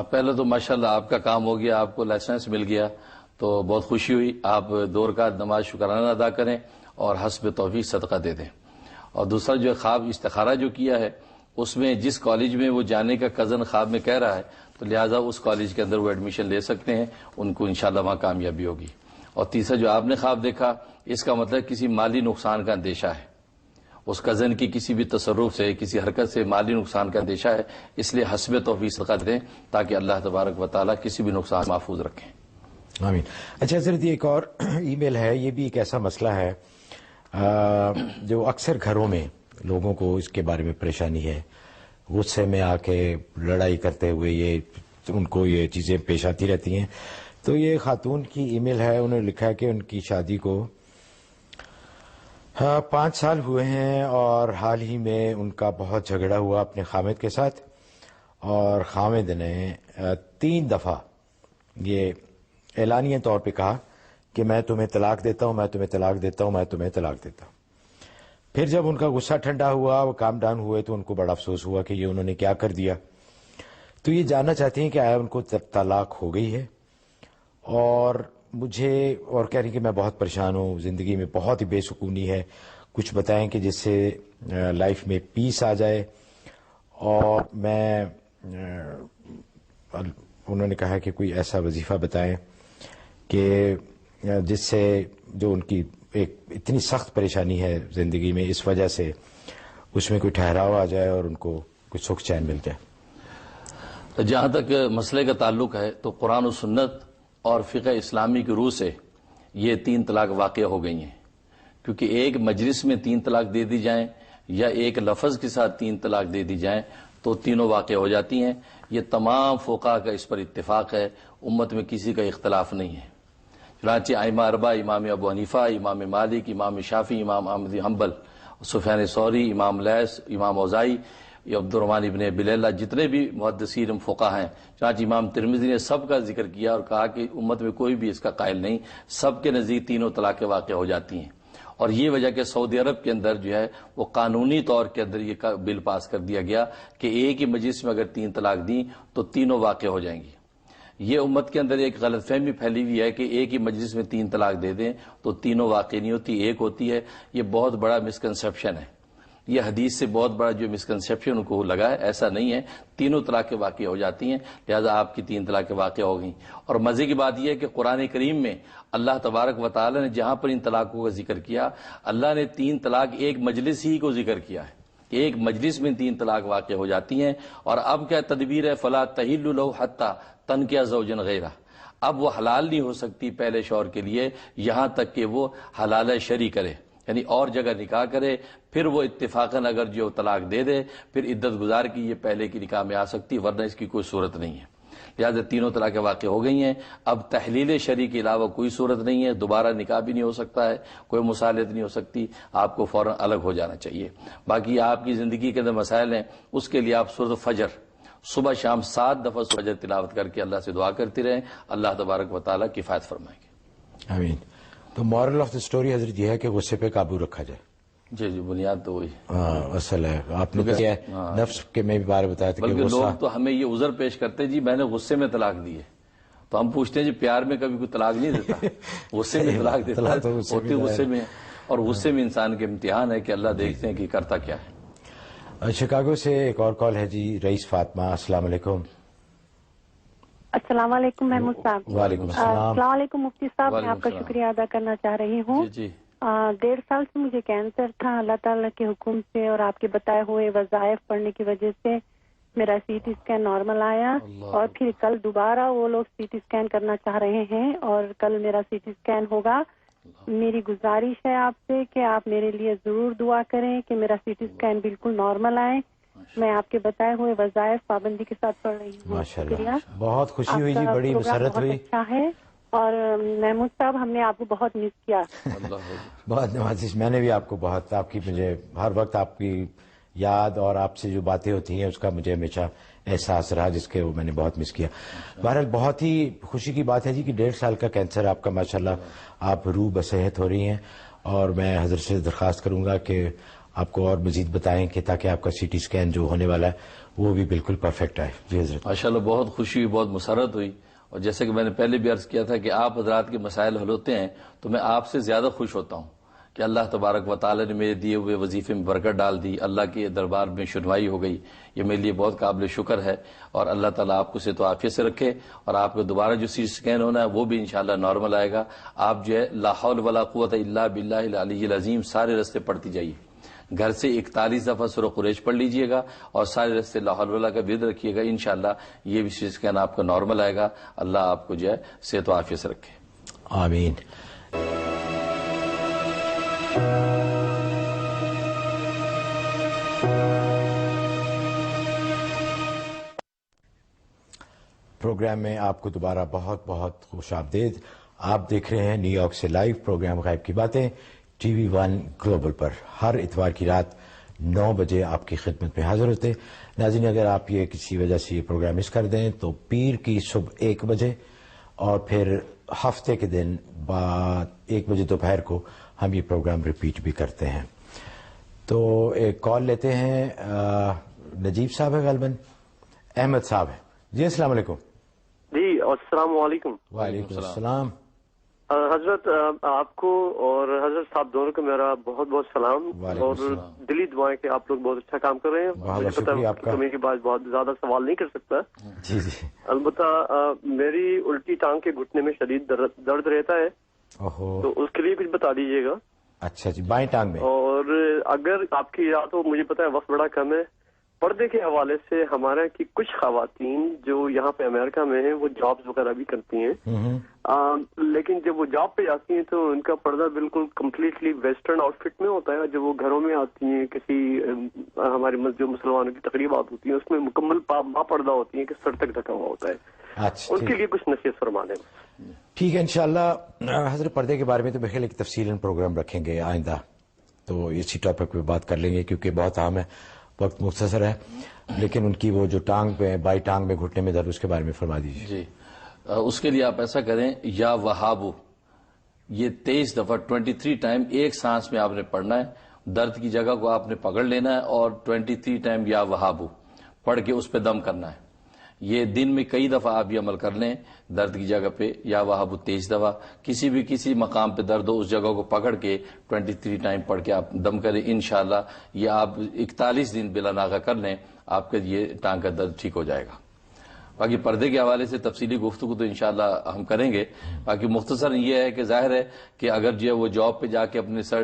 پہلے تو ماشاءاللہ آپ کا کام ہو گیا، آپ کو لائسنس مل گیا تو بہت خوشی ہوئی. آپ 2 رکعت نماز شکرانہ ادا کریں اور حسب توفیق صدقہ دے دیں. اور دوسرا جو خواب استخارہ جو کیا ہے اس میں جس کالج میں وہ جانے کا کزن خواب میں کہہ رہا ہے تو لہٰذا اس کالج کے اندر وہ ایڈمیشن لے سکتے ہیں، ان کو انشاءاللہ وہاں کامیابی ہوگی. اور تیسرا جو آپ نے خواب دیکھا اس کا مطلب کسی مالی نقصان کا اندیشہ ہے، اس کزن کی کسی بھی تصرف سے، کسی حرکت سے مالی نقصان کا اندیشہ ہے، اس لیے حسب توفیق صدقہ دیں تاکہ اللہ تبارک و تعالیٰ کسی بھی نقصان محفوظ رکھیں. آمین. اچھا حضرت، ایک اور ای میل ہے، یہ بھی ایک ایسا مسئلہ ہے جو اکثر گھروں میں لوگوں کو اس کے بارے میں پریشانی ہے. غصے میں آ کے لڑائی کرتے ہوئے ان کو یہ چیزیں پیش آتی رہتی ہیں. تو یہ خاتون کی ای میل ہے، انہوں نے لکھا ہے کہ ان کی شادی کو 5 سال ہوئے ہیں اور حال ہی میں ان کا بہت جھگڑا ہوا اپنے خامد کے ساتھ، اور خامد نے 3 دفعہ یہ اعلانیہ طور پہ کہا کہ میں تمہیں طلاق دیتا ہوں، میں تمہیں طلاق دیتا ہوں، میں تمہیں طلاق دیتا ہوں. پھر جب ان کا غصہ ٹھنڈا ہوا، وہ کام ڈاؤن ہوئے، تو ان کو بڑا افسوس ہوا کہ یہ انہوں نے کیا کر دیا. تو یہ جاننا چاہتے ہیں کہ آیا ان کو طلاق ہو گئی ہے، اور کہہ رہی کہ میں بہت پریشان ہوں، زندگی میں بہت ہی بے سکونی ہے، کچھ بتائیں کہ جس سے لائف میں پیس آ جائے. اور میں انہوں نے کہا کہ کوئی ایسا وظیفہ بتائیں کہ جس سے جو ان کی ایک اتنی سخت پریشانی ہے زندگی میں، اس وجہ سے اس میں کوئی ٹھہراؤ آ جائے اور ان کو کچھ سکھ چین مل جائے. جہاں تک مسئلے کا تعلق ہے تو قرآن و سنت اور فقہ اسلامی کی روح سے یہ 3 طلاق واقع ہو گئی ہیں، کیونکہ ایک مجلس میں 3 طلاق دے دی جائیں یا ایک لفظ کے ساتھ 3 طلاق دے دی جائیں تو تینوں واقع ہو جاتی ہیں. یہ تمام فقہاء کا اس پر اتفاق ہے، امت میں کسی کا اختلاف نہیں ہے. چنانچہ ائمہ 4، امام ابو حنیفہ، امام مالک، امام شافعی، امام احمد حنبل، سفیان ثوری، امام لیث، امام اوزاعی، عبد الرحمن ابن ابی لیلہ، جتنے بھی محدثین فقہاء ہیں، چنانچہ امام ترمذی نے سب کا ذکر کیا اور کہا کہ امت میں کوئی بھی اس کا قائل نہیں، سب کے نزدیک تینوں طلاقیں واقع ہو جاتی ہیں. اور یہ وجہ کہ سعودی عرب کے اندر جو ہے وہ قانونی طور کے اندر یہ بل پاس کر دیا گیا کہ ایک ہی مجلس میں اگر 3 طلاق دیں تو تینوں واقع ہو جائیں گی. یہ امت کے اندر ایک غلط فہمی پھیلی ہوئی ہے کہ ایک ہی مجلس میں 3 طلاق دے دیں تو تینوں واقع نہیں ہوتی، ایک ہوتی ہے. یہ بہت بڑا مسکنسیپشن ہے. یہ حدیث سے بہت بڑا جو مسکنسیپشن ان کو لگا ہے، ایسا نہیں ہے، تینوں طلاقیں واقع ہو جاتی ہیں، لہذا آپ کی 3 طلاقیں واقع ہو گئیں۔ اور مزے کی بات یہ ہے کہ قرآن کریم میں اللہ تبارک و تعالی نے جہاں پر ان طلاقوں کا ذکر کیا، اللہ نے 3 طلاق ایک مجلس ہی کو ذکر کیا ہے، ایک مجلس میں 3 طلاق واقع ہو جاتی ہیں۔ اور اب کیا تدبیر ہے، فلا تحل لہ حتی تنکح زوجا غیرہ، اب وہ حلال نہیں ہو سکتی پہلے شوہر کے لیے یہاں تک کہ وہ حلال شرعی کرے، یعنی اور جگہ نکاح کرے، پھر وہ اتفاقاً اگر جو طلاق دے دے پھر عدت گزار کی یہ پہلے کی نکاح میں آ سکتی، ورنہ اس کی کوئی صورت نہیں ہے۔ لہٰذا 3 طلاقیں واقع ہو گئی ہیں، اب تحلیل شرعی کے علاوہ کوئی صورت نہیں ہے، دوبارہ نکاح بھی نہیں ہو سکتا ہے، کوئی مصالحت نہیں ہو سکتی، آپ کو فوراً الگ ہو جانا چاہیے۔ باقی آپ کی زندگی کے اندر مسائل ہیں، اس کے لیے آپ سورۃ فجر صبح شام 7 دفعہ فجر تلاوت کر کے اللہ سے دعا کرتے رہیں، اللہ تبارک و تعالیٰ کفایت فرمائیں گے۔ آمین۔ تو مورل آف دا اسٹوری حضرت یہ ہے کہ غصے پہ قابو رکھا جائے۔ جی جی، بنیاد تو وہی اصل ہے، آپ نے کیا نفس کے میں بھی بارے بتایا تھا کہ بلکہ لوگ تو ہمیں یہ عذر پیش کرتے جی میں نے غصے میں طلاق دی ہے، تو ہم پوچھتے ہیں جی پیار میں کبھی کوئی طلاق نہیں دیتا، غصے میں طلاق دیتا ہے، ہوتی غصے میں، اور غصے میں انسان کے امتحان ہے کہ اللہ دیکھتے ہیں کہ کرتا کیا ہے۔ شکاگو سے ایک اور کال ہے جی، رئیس فاطمہ، السلام علیکم۔ السلام علیکم محمود صاحب۔ وعلیکم السلام۔ السلام علیکم مفتی صاحب، میں آپ کا شکریہ ادا کرنا چاہ رہی ہوں۔ جی 1.5 سال سے مجھے کینسر تھا، اللہ تعالیٰ کے حکم سے اور آپ کے بتائے ہوئے وظائف پڑھنے کی وجہ سے میرا سی ٹی اسکین نارمل آیا، اور پھر کل دوبارہ وہ لوگ سی ٹی اسکین کرنا چاہ رہے ہیں، اور کل میرا سی ٹی اسکین ہوگا۔ میری گزارش ہے آپ سے کہ آپ میرے لیے ضرور دعا کریں کہ میرا سی ٹی اسکین بالکل نارمل آئے۔ میں آپ کے بتائے ہوئے وظائف پابندی کے ساتھ پڑھ رہی ہوں۔ ماشاءاللہ، بہت خوشی ہوئی جی، بڑی مسرت ہوئی۔ اچھا ہے، اور محمود صاحب ہم نے آپ کو بہت مس کیا۔ بہت نوازش، میں نے بھی آپ کو بہت، آپ کی مجھے ہر وقت آپ کی یاد اور آپ سے جو باتیں ہوتی ہیں اس کا مجھے ہمیشہ احساس رہا، جس کے وہ میں نے بہت مس کیا۔ بہرحال بہت ہی خوشی کی بات ہے جی کہ 1.5 سال کا کینسر آپ کا ماشاءاللہ آپ روح بصحت ہو رہی ہیں، اور میں حضرت سے درخواست کروں گا کہ آپ کو اور مزید بتائیں کہ تاکہ آپ کا سی ٹی اسکین جو ہونے والا ہے وہ بھی بالکل پرفیکٹ آئے۔ جی حضرت۔ ماشاءاللہ بہت خوشی ہوئی، بہت مسرت ہوئی، اور جیسے کہ میں نے پہلے بھی عرض کیا تھا کہ آپ حضرات کے مسائل حل ہوتے ہیں تو میں آپ سے زیادہ خوش ہوتا ہوں کہ اللہ تبارک و تعالی نے میرے دیے ہوئے وظیفے میں برکت ڈال دی، اللہ کے دربار میں شنوائی ہو گئی، یہ میرے لیے بہت قابل شکر ہے۔ اور اللہ تعالیٰ آپ کو صحت و عافیت سے رکھے، اور آپ کو دوبارہ جو سی اسکین ہونا ہے وہ بھی انشاءاللہ نارمل آئے گا۔ آپ جو ہے لا حول ولا قوت الا باللہ العلی العظیم سارے راستے پڑھتی جائیے، گھر سے 41 دفعہ سورہ قریش پڑھ لیجئے گا، اور سارے راستے لا حول ولا کا ورد رکھیے گا، انشاءاللہ یہ بھی سی اسکین آپ کا نارمل آئے گا۔ اللہ آپ کو جو ہے صحت و عافیت سے رکھے، آمین۔ پروگرام میں آپ کو دوبارہ بہت بہت خوش آمدید۔ آپ دیکھ رہے ہیں نیو یارک سے لائیو پروگرام غیب کی باتیں ٹی وی 1 گلوبل پر، ہر اتوار کی رات 9 بجے آپ کی خدمت میں حاضر ہوتے ہیں۔ ناظرین، اگر آپ یہ کسی وجہ سے یہ پروگرام مس کر دیں تو پیر کی صبح 1 بجے، اور پھر ہفتے کے دن بعد 1 بجے دوپہر کو ہم یہ پروگرام ریپیٹ بھی کرتے ہیں۔ تو ایک کال لیتے ہیں، نجیب صاحب ہے غالباً، احمد صاحب ہے جی، السلام علیکم۔ جی السلام علیکم۔ وعلیکم السلام۔ حضرت آپ کو اور حضرت صاحب دونوں کو میرا بہت بہت سلام، اور دلی دعائیں کہ آپ لوگ بہت اچھا کام کر رہے ہیں۔ بہت شکریہ آپ کا۔ میں کے بعد بہت زیادہ سوال نہیں کر سکتا جی جی، البتہ میری الٹی ٹانگ کے گھٹنے میں شدید درد رہتا ہے، تو اس کے لیے کچھ بتا دیجیے گا۔ اچھا جی، بائیں ٹانگ میں؟ اور اگر آپ کی یاد ہو، مجھے پتا ہے وقت بڑا کم ہے، پردے کے حوالے سے ہمارے کی کچھ خواتین جو یہاں پہ امریکہ میں ہیں وہ جابز وغیرہ بھی کرتی ہیں، لیکن جب وہ جاب پہ جاتی ہیں تو ان کا پردہ بالکل کمپلیٹلی ویسٹرن آؤٹ فٹ میں ہوتا ہے۔ جب وہ گھروں میں آتی ہیں، کسی ہماری جو مسلمانوں کی تقریبات ہوتی ہیں اس میں مکمل با پردہ ہوتی ہیں کہ سر تک ڈھکا ہوا ہوتا ہے، ان کے لیے کچھ نصیحت فرما دیں۔ ٹھیک ہے، انشاءاللہ حضرت پردے کے بارے میں تو میرے خیال ایک تفصیلاً پروگرام رکھیں گے آئندہ، تو اسی ٹاپک پہ بات کر لیں گے کیونکہ بہت اہم ہے، وقت مختصر ہے۔ لیکن ان کی وہ جو ٹانگ پہ، بائی ٹانگ میں گھٹنے میں درد، اس کے بارے میں فرما دیجیے۔ جی، اس کے لیے آپ ایسا کریں، یا وہابو، یہ 23 دفعہ 23 ٹائم ایک سانس میں آپ نے پڑھنا ہے، درد کی جگہ کو آپ نے پکڑ لینا ہے، اور 23 ٹائم یا وہابو پڑھ کے اس پہ دم کرنا ہے۔ یہ دن میں کئی دفعہ آپ یہ عمل کر لیں، درد کی جگہ پہ یا وہاں تیز دوا کسی مقام پہ درد ہو اس جگہ کو پکڑ کے 23 ٹائم پڑھ کے آپ دم کریں، انشاءاللہ یہ آپ 41 دن بلا ناغہ کر لیں، آپ کا یہ ٹانگ کا درد ٹھیک ہو جائے گا۔ باقی پردے کے حوالے سے تفصیلی گفتگو تو انشاءاللہ ہم کریں گے۔ باقی مختصر یہ ہے کہ ظاہر ہے کہ اگر جو ہے وہ جاب پہ جا کے اپنے سر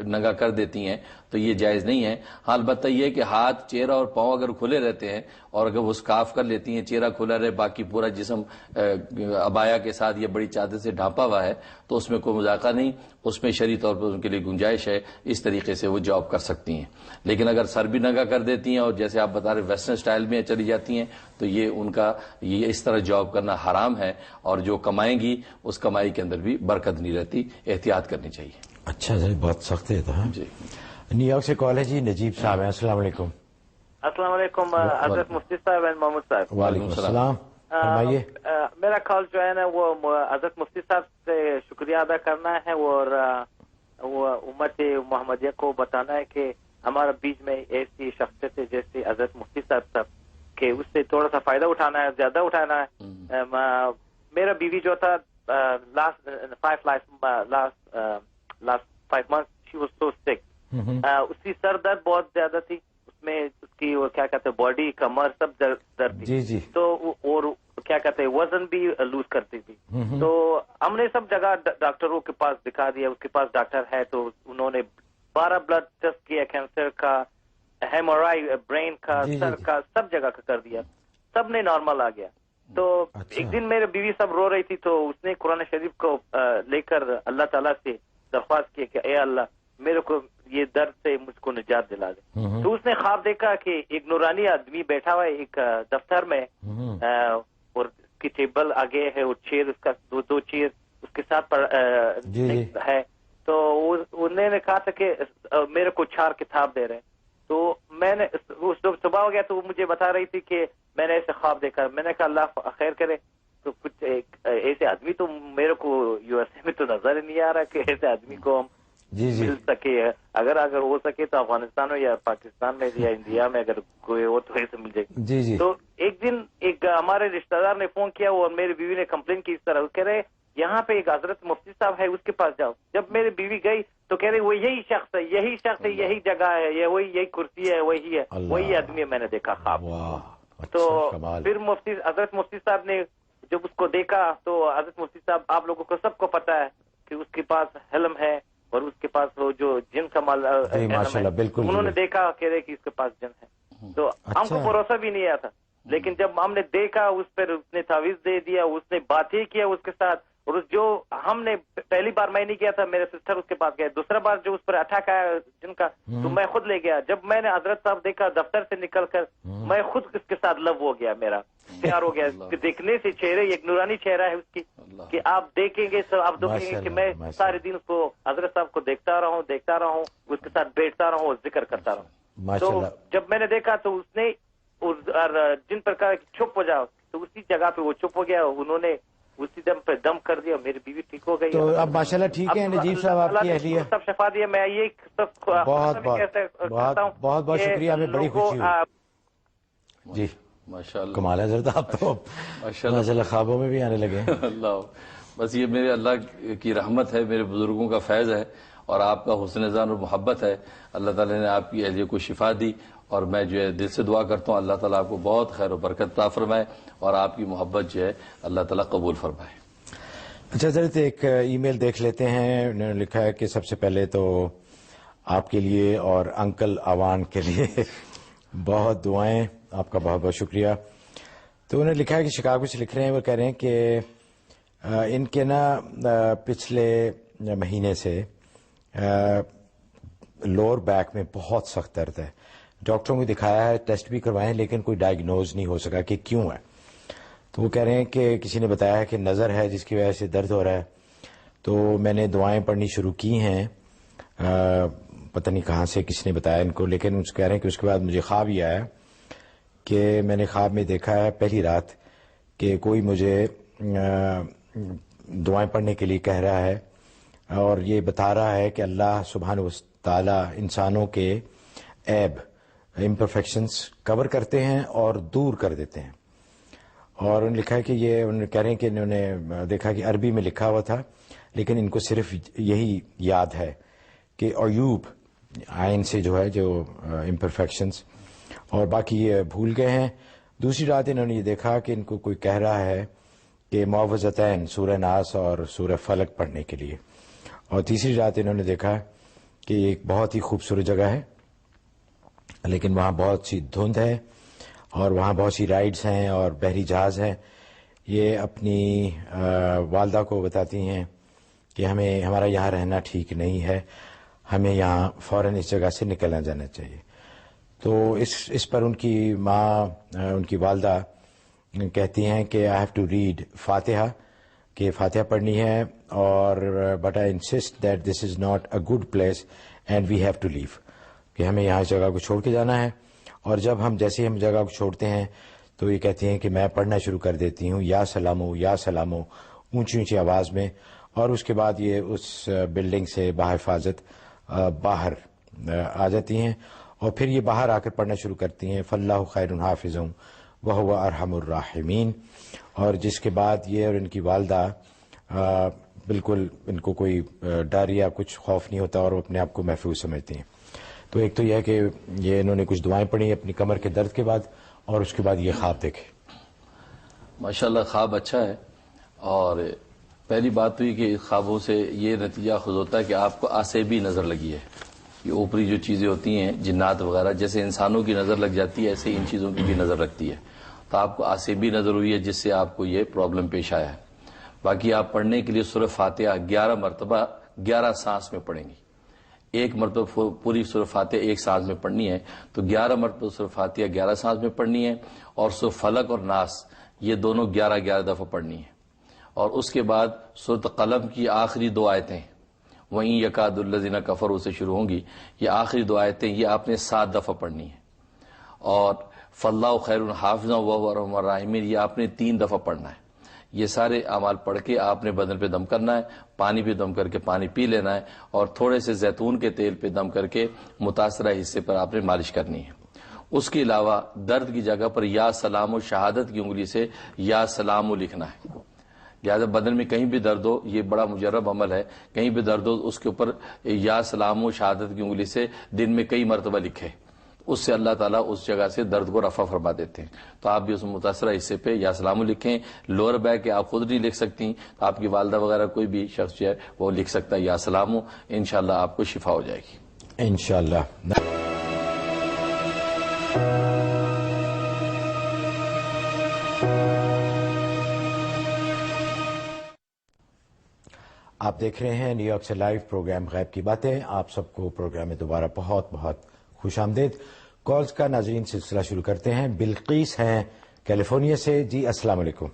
ننگا کر دیتی ہیں تو یہ جائز نہیں ہے۔ ہاں البتہ یہ ہے کہ ہاتھ، چہرہ اور پاؤں اگر کھلے رہتے ہیں اور اگر وہ سکارف کر لیتی ہیں، چہرہ کھلا رہے، باقی پورا جسم عبایا کے ساتھ یا بڑی چادر سے ڈھانپا ہوا ہے تو اس میں کوئی مذاکرہ نہیں، اس میں شرعی طور پر ان کے لیے گنجائش ہے، اس طریقے سے وہ جاب کر سکتی ہیں۔ لیکن اگر سر بھی ننگا کر دیتی ہیں اور جیسے آپ بتا رہے ویسٹرن سٹائل میں چلی جاتی ہیں تو یہ ان کا یہ اس طرح جاب کرنا حرام ہے، اور جو کمائیں گی اس کمائی کے اندر بھی برکت نہیں رہتی، احتیاط کرنی چاہیے۔ اچھا جی، بہت سخت ہے تو ہاں جی۔ نیو یارک سے کال ہے جی، نجیب صاحب ہیں، السلام علیکم۔ السلام علیکم حضرت مفتی صاحب اور محمود صاحب۔ وعلیکم السلام، فرمائیے۔ میرا کال جو ہے نا وہ حضرت مفتی صاحب سے شکریہ ادا کرنا ہے اور وہ امت محمدیہ کو بتانا ہے کہ ہمارا بیچ میں ایسی شخصیت ہے جیسے حضرت مفتی صاحب کہ اس سے تھوڑا سا فائدہ اٹھانا ہے، زیادہ اٹھانا ہے۔ میرا بیوی جو تھا last 5 months she was so sick، اس کی سر درد بہت زیادہ تھی، اس میں اس کی وہ کیا کہتے ہیں باڈی، کمر سب درد تھی، جی تو اور کیا کہتے ہیں وزن بھی لوز کرتی تھی۔ تو ہم نے سب جگہ ڈاکٹروں کے پاس دکھا دیا، اس کے پاس ڈاکٹر ہے تو انہوں نے 12 بلڈ ٹیسٹ کیا، کینسر کا، ہیمورائی، برین کا، سر کا، سب جگہ کا کر دیا، سب نے نارمل آ گیا۔ تو ایک دن میرے بیوی سب رو رہی تھی تو اس نے قرآن شریف کو لے کر اللہ تعالیٰ سے درخواست کی کہ اے اللہ میرے کو یہ درد سے مجھ کو نجات دلا دے۔ تو اس نے خواب دیکھا کہ ایک نورانی آدمی بیٹھا ہوا ہے ایک دفتر میں، اور اس کی ٹیبل آگے ہے اور چیئر اس کا دو چیئر اس کے ساتھ ہے، تو انہوں نے کہا تھا کہ میرے کو 4 کتاب دے رہے ہیں۔ تو میں نے صبح ہو گیا تو وہ مجھے بتا رہی تھی کہ میں نے ایسے خواب دیکھا، میں نے کہا اللہ خیر کرے، تو کچھ ایسے آدمی تو میرے کو یو ایس اے میں تو نظر نہیں آ رہا کہ ایسے آدمی کو ہم مل سکے، اگر ہو سکے تو افغانستان میں یا پاکستان میں یا انڈیا میں اگر کوئی ہو تو ایسے مل جائے۔ تو ایک دن ایک ہمارے رشتہ دار نے فون کیا اور میری بیوی نے کمپلین کی اس طرح، وہ کہہ رہے یہاں پہ ایک حضرت مفتی صاحب ہے اس کے پاس جاؤ۔ جب میری بیوی گئی تو کہہ رہے وہ یہی شخص ہے، یہی شخص ہے، یہی جگہ ہے، یہی کرسی ہے، وہی ہے، وہی آدمی میں نے دیکھا خواب۔ تو پھر حضرت مفتی صاحب نے جب اس کو دیکھا تو حضرت مفتی صاحب آپ لوگوں کو سب کو پتا ہے کہ اس کے پاس حلم ہے اور اس کے پاس وہ جو جن کا مال انہوں نے دیکھا کہہ رہے کہ اس کے پاس جن ہے، تو ہم کو بھروسہ بھی نہیں آیا تھا، لیکن جب ہم نے دیکھا اس پر اس نے تعویذ دے دیا، اس نے باتیں کیا اس کے ساتھ، اور جو ہم نے پہلی بار میں نہیں کیا تھا، میرے سسٹر اس کے پاس گئے، دوسرا بار جو اس پر اٹیک آیا جن کا تو میں خود لے گیا۔ جب میں نے حضرت صاحب دیکھا دفتر سے نکل کر، میں خود اس کے ساتھ لو ہو گیا، میرا پیار ہو گیا دیکھنے سے، چہرے ایک نورانی چہرہ ہے اس کی کہ آپ دیکھیں گے تو آپ دیکھیں گے کہ میں سارے دن اس کو حضرت صاحب کو دیکھتا رہا ہوں، اس کے ساتھ بیٹھتا رہا ہوں اور ذکر کرتا رہا ہوں۔ تو جب میں نے دیکھا تو اس نے جن پرکار چھپ ہو جاؤ تو اسی جگہ پہ وہ چھپ ہو گیا، انہوں نے اسی دم پہ دم کر دیا، میری بیوی ٹھیک ہو گئی۔ تو اب ماشاءاللہ ٹھیک ہے نجیب صاحب، آپ کی اہلیہ سب شفا دیا۔ میں یہ سب بہت شکریہ، ہمیں بڑی خوشی ہوئی جی، ماشاءاللہ کمال ہے حضرت، آپ تو ماشاءاللہ خوابوں میں بھی آنے لگے ہیں۔ اللہ، بس یہ میرے اللہ کی رحمت ہے، میرے بزرگوں کا فیض ہے اور آپ کا حسن ظن اور محبت ہے، اللہ تعالیٰ نے آپ کی اہلیہ کو شفا دی، اور میں جو ہے دل سے دعا کرتا ہوں اللہ تعالیٰ آپ کو بہت خیر و برکت عطا فرمائے اور آپ کی محبت جو ہے اللہ تعالیٰ قبول فرمائے۔ اچھا حضرت، ایک ای میل دیکھ لیتے ہیں، انہوں نے لکھا ہے کہ سب سے پہلے تو آپ کے لیے اور انکل آوان کے لیے بہت دعائیں، آپ کا بہت بہت شکریہ۔ تو انہوں نے لکھا ہے کہ شکاگو سے لکھ رہے ہیں، وہ کہہ رہے ہیں کہ ان کے نا پچھلے مہینے سے لوور بیک میں بہت سخت درد ہے، ڈاکٹروں کو دکھایا ہے، ٹیسٹ بھی کروائے ہیں، لیکن کوئی ڈائگنوز نہیں ہو سکا کہ کیوں ہے۔ تو وہ کہہ رہے ہیں کہ کسی نے بتایا ہے کہ نظر ہے جس کی وجہ سے درد ہو رہا ہے، تو میں نے دعائیں پڑھنی شروع کی ہیں، پتہ نہیں کہاں سے کسی نے بتایا ان کو، لیکن کہہ رہے ہیں کہ اس کے بعد مجھے خواب ہی آیا کہ میں نے خواب میں دیکھا ہے پہلی رات کہ کوئی مجھے دعائیں پڑھنے کے لیے کہہ رہا ہے اور یہ بتا رہا ہے کہ اللہ سبحانہ و تعالی انسانوں کے عیب، امپرفیکشنز کور کرتے ہیں اور دور کر دیتے ہیں، اور انہوں نے لکھا ہے کہ یہ انہوں کہہ رہے ہیں کہ انہوں نے دیکھا کہ عربی میں لکھا ہوا تھا لیکن ان کو صرف یہی یاد ہے کہ عیوب عین سے جو ہے جو امپرفیکشنز اور باقی یہ بھول گئے ہیں. دوسری رات انہوں نے یہ دیکھا کہ ان کو کوئی کہہ رہا ہے کہ معوذتین سورہ ناس اور سورہ فلق پڑھنے کے لیے. اور تیسری رات انہوں نے دیکھا کہ یہ ایک بہت ہی خوبصورت جگہ ہے لیکن وہاں بہت سی دھند ہے اور وہاں بہت سی رائڈز ہیں اور بحری جہاز ہیں. یہ اپنی والدہ کو بتاتی ہیں کہ ہمیں ہمارا یہاں رہنا ٹھیک نہیں ہے, ہمیں یہاں فوراً اس جگہ سے نکلنا جانا چاہیے. تو اس پر ان کی ماں ان کی والدہ کہتی ہیں کہ آئی ہیو ٹو ریڈ فاتحہ, کہ فاتحہ پڑھنی ہے, اور but I insist that this is not a good place and we have to leave, کہ ہمیں یہاں اس جگہ کو چھوڑ کے جانا ہے. اور جب ہم جیسے ہم جگہ کو چھوڑتے ہیں تو یہ کہتی ہیں کہ میں پڑھنا شروع کر دیتی ہوں یا سلامو یا سلامو اونچی اونچی آواز میں, اور اس کے بعد یہ اس بلڈنگ سے بحفاظت باہر آ جاتی ہیں اور پھر یہ باہر آ کر پڑھنا شروع کرتی ہیں فاللہ خیر حافظ وہو ارحم الراحمین. اور جس کے بعد یہ اور ان کی والدہ بالکل ان کو کوئی ڈر یا کچھ خوف نہیں ہوتا اور وہ اپنے آپ کو محفوظ سمجھتی ہیں. تو ایک تو یہ ہے کہ یہ انہوں نے کچھ دعائیں پڑھی اپنی کمر کے درد کے بعد, اور اس کے بعد یہ خواب دیکھے. ماشاءاللہ خواب اچھا ہے, اور پہلی بات تو یہ کہ خوابوں سے یہ نتیجہ خود ہوتا ہے کہ آپ کو آسیبی نظر لگی ہے. یہ اوپری جو چیزیں ہوتی ہیں جنات وغیرہ, جیسے انسانوں کی نظر لگ جاتی ہے ایسے ان چیزوں کی بھی نظر لگتی ہے, تو آپ کو آسیبی نظر ہوئی ہے جس سے آپ کو یہ پرابلم پیش آیا ہے. باقی آپ پڑھنے کے لیے سورہ فاتحہ 11 مرتبہ 11 سانس میں پڑھیں گی. ایک مرتبہ پوری سورہ فاتحہ ایک سانس میں پڑھنی ہے, تو 11 مرتبہ سورہ فاتحہ 11 سانس میں پڑھنی ہے, اور سورہ فلق اور ناس یہ دونوں 11 دفعہ پڑھنی ہے. اور اس کے بعد سورۃ قلم کی آخری 2 آیتیں وہیں یکاد الذین کفروا سے شروع ہوں گی, یہ آخری 2 آیتیں یہ آپ نے 7 دفعہ پڑھنی ہے. اور فاللہ خیر حافظا وہو ارحم الراحمین یہ آپ نے 3 دفعہ پڑھنا ہے. یہ سارے اعمال پڑھ کے آپ نے بدن پہ دم کرنا ہے, پانی پہ دم کر کے پانی پی لینا ہے, اور تھوڑے سے زیتون کے تیل پہ دم کر کے متاثرہ حصے پر آپ نے مالش کرنی ہے. اس کے علاوہ درد کی جگہ پر یا سلام و شہادت کی انگلی سے یا سلام لکھنا ہے. لہٰذا بدن میں کہیں بھی درد ہو, یہ بڑا مجرب عمل ہے, کہیں بھی درد ہو اس کے اوپر یا سلام و شہادت کی انگلی سے دن میں کئی مرتبہ لکھے, اس سے اللہ تعالیٰ اس جگہ سے درد کو رفع فرما دیتے ہیں. تو آپ بھی اس متاثرہ حصے پہ یا سلام لکھیں. لوور بیک آپ خود نہیں لکھ سکتی, تو آپ کی والدہ وغیرہ کوئی بھی شخص جو ہے وہ لکھ سکتا ہے یا سلام, انشاءاللہ آپ کو شفا ہو جائے گی انشاءاللہ. آپ دیکھ رہے ہیں نیو یارک سے لائیو پروگرام غیب کی باتیں. آپ سب کو پروگرام میں دوبارہ بہت بہت خوش آمدید. کالز کا ناظرین سلسلہ شروع کرتے ہیں. بلقیس ہیں کیلیفورنیا سے. جی السلام علیکم.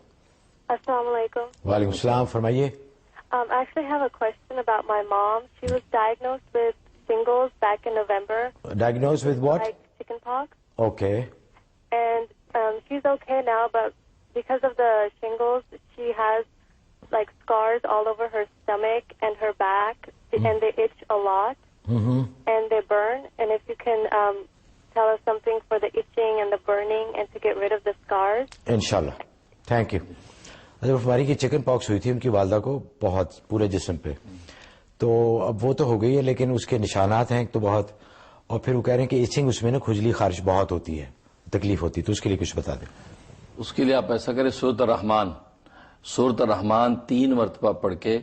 السلام علیکم. وعلیکم السلام, فرمائیے. I actually have a question about my mom. She was diagnosed with shingles back in November. Diagnosed with what? Like chickenpox. Okay. And she's okay now, but because of the shingles, she has like scars all over her stomach and her back, and they itch a lot, and they burn. And if you can tell us something for the itching and the burning and to get rid of the scars. انشاءاللہ. Thank you. حضرت ہماری کی chicken پاکس ہوئی تھی ان کی والدہ کو بہت پورے جسم پہ, تو اب وہ تو ہو گئی ہے لیکن اس کے نشانات ہیں تو بہت, اور پھر وہ کہہ رہے ہیں کہ ایچنگ اس میں نا کھجلی خارش بہت ہوتی ہے, تکلیف ہوتی ہے, تو اس کے لیے کچھ بتا دیں. اس کے لیے آپ ایسا کریں, سورۃ الرحمن 3 مرتبہ پڑھ کے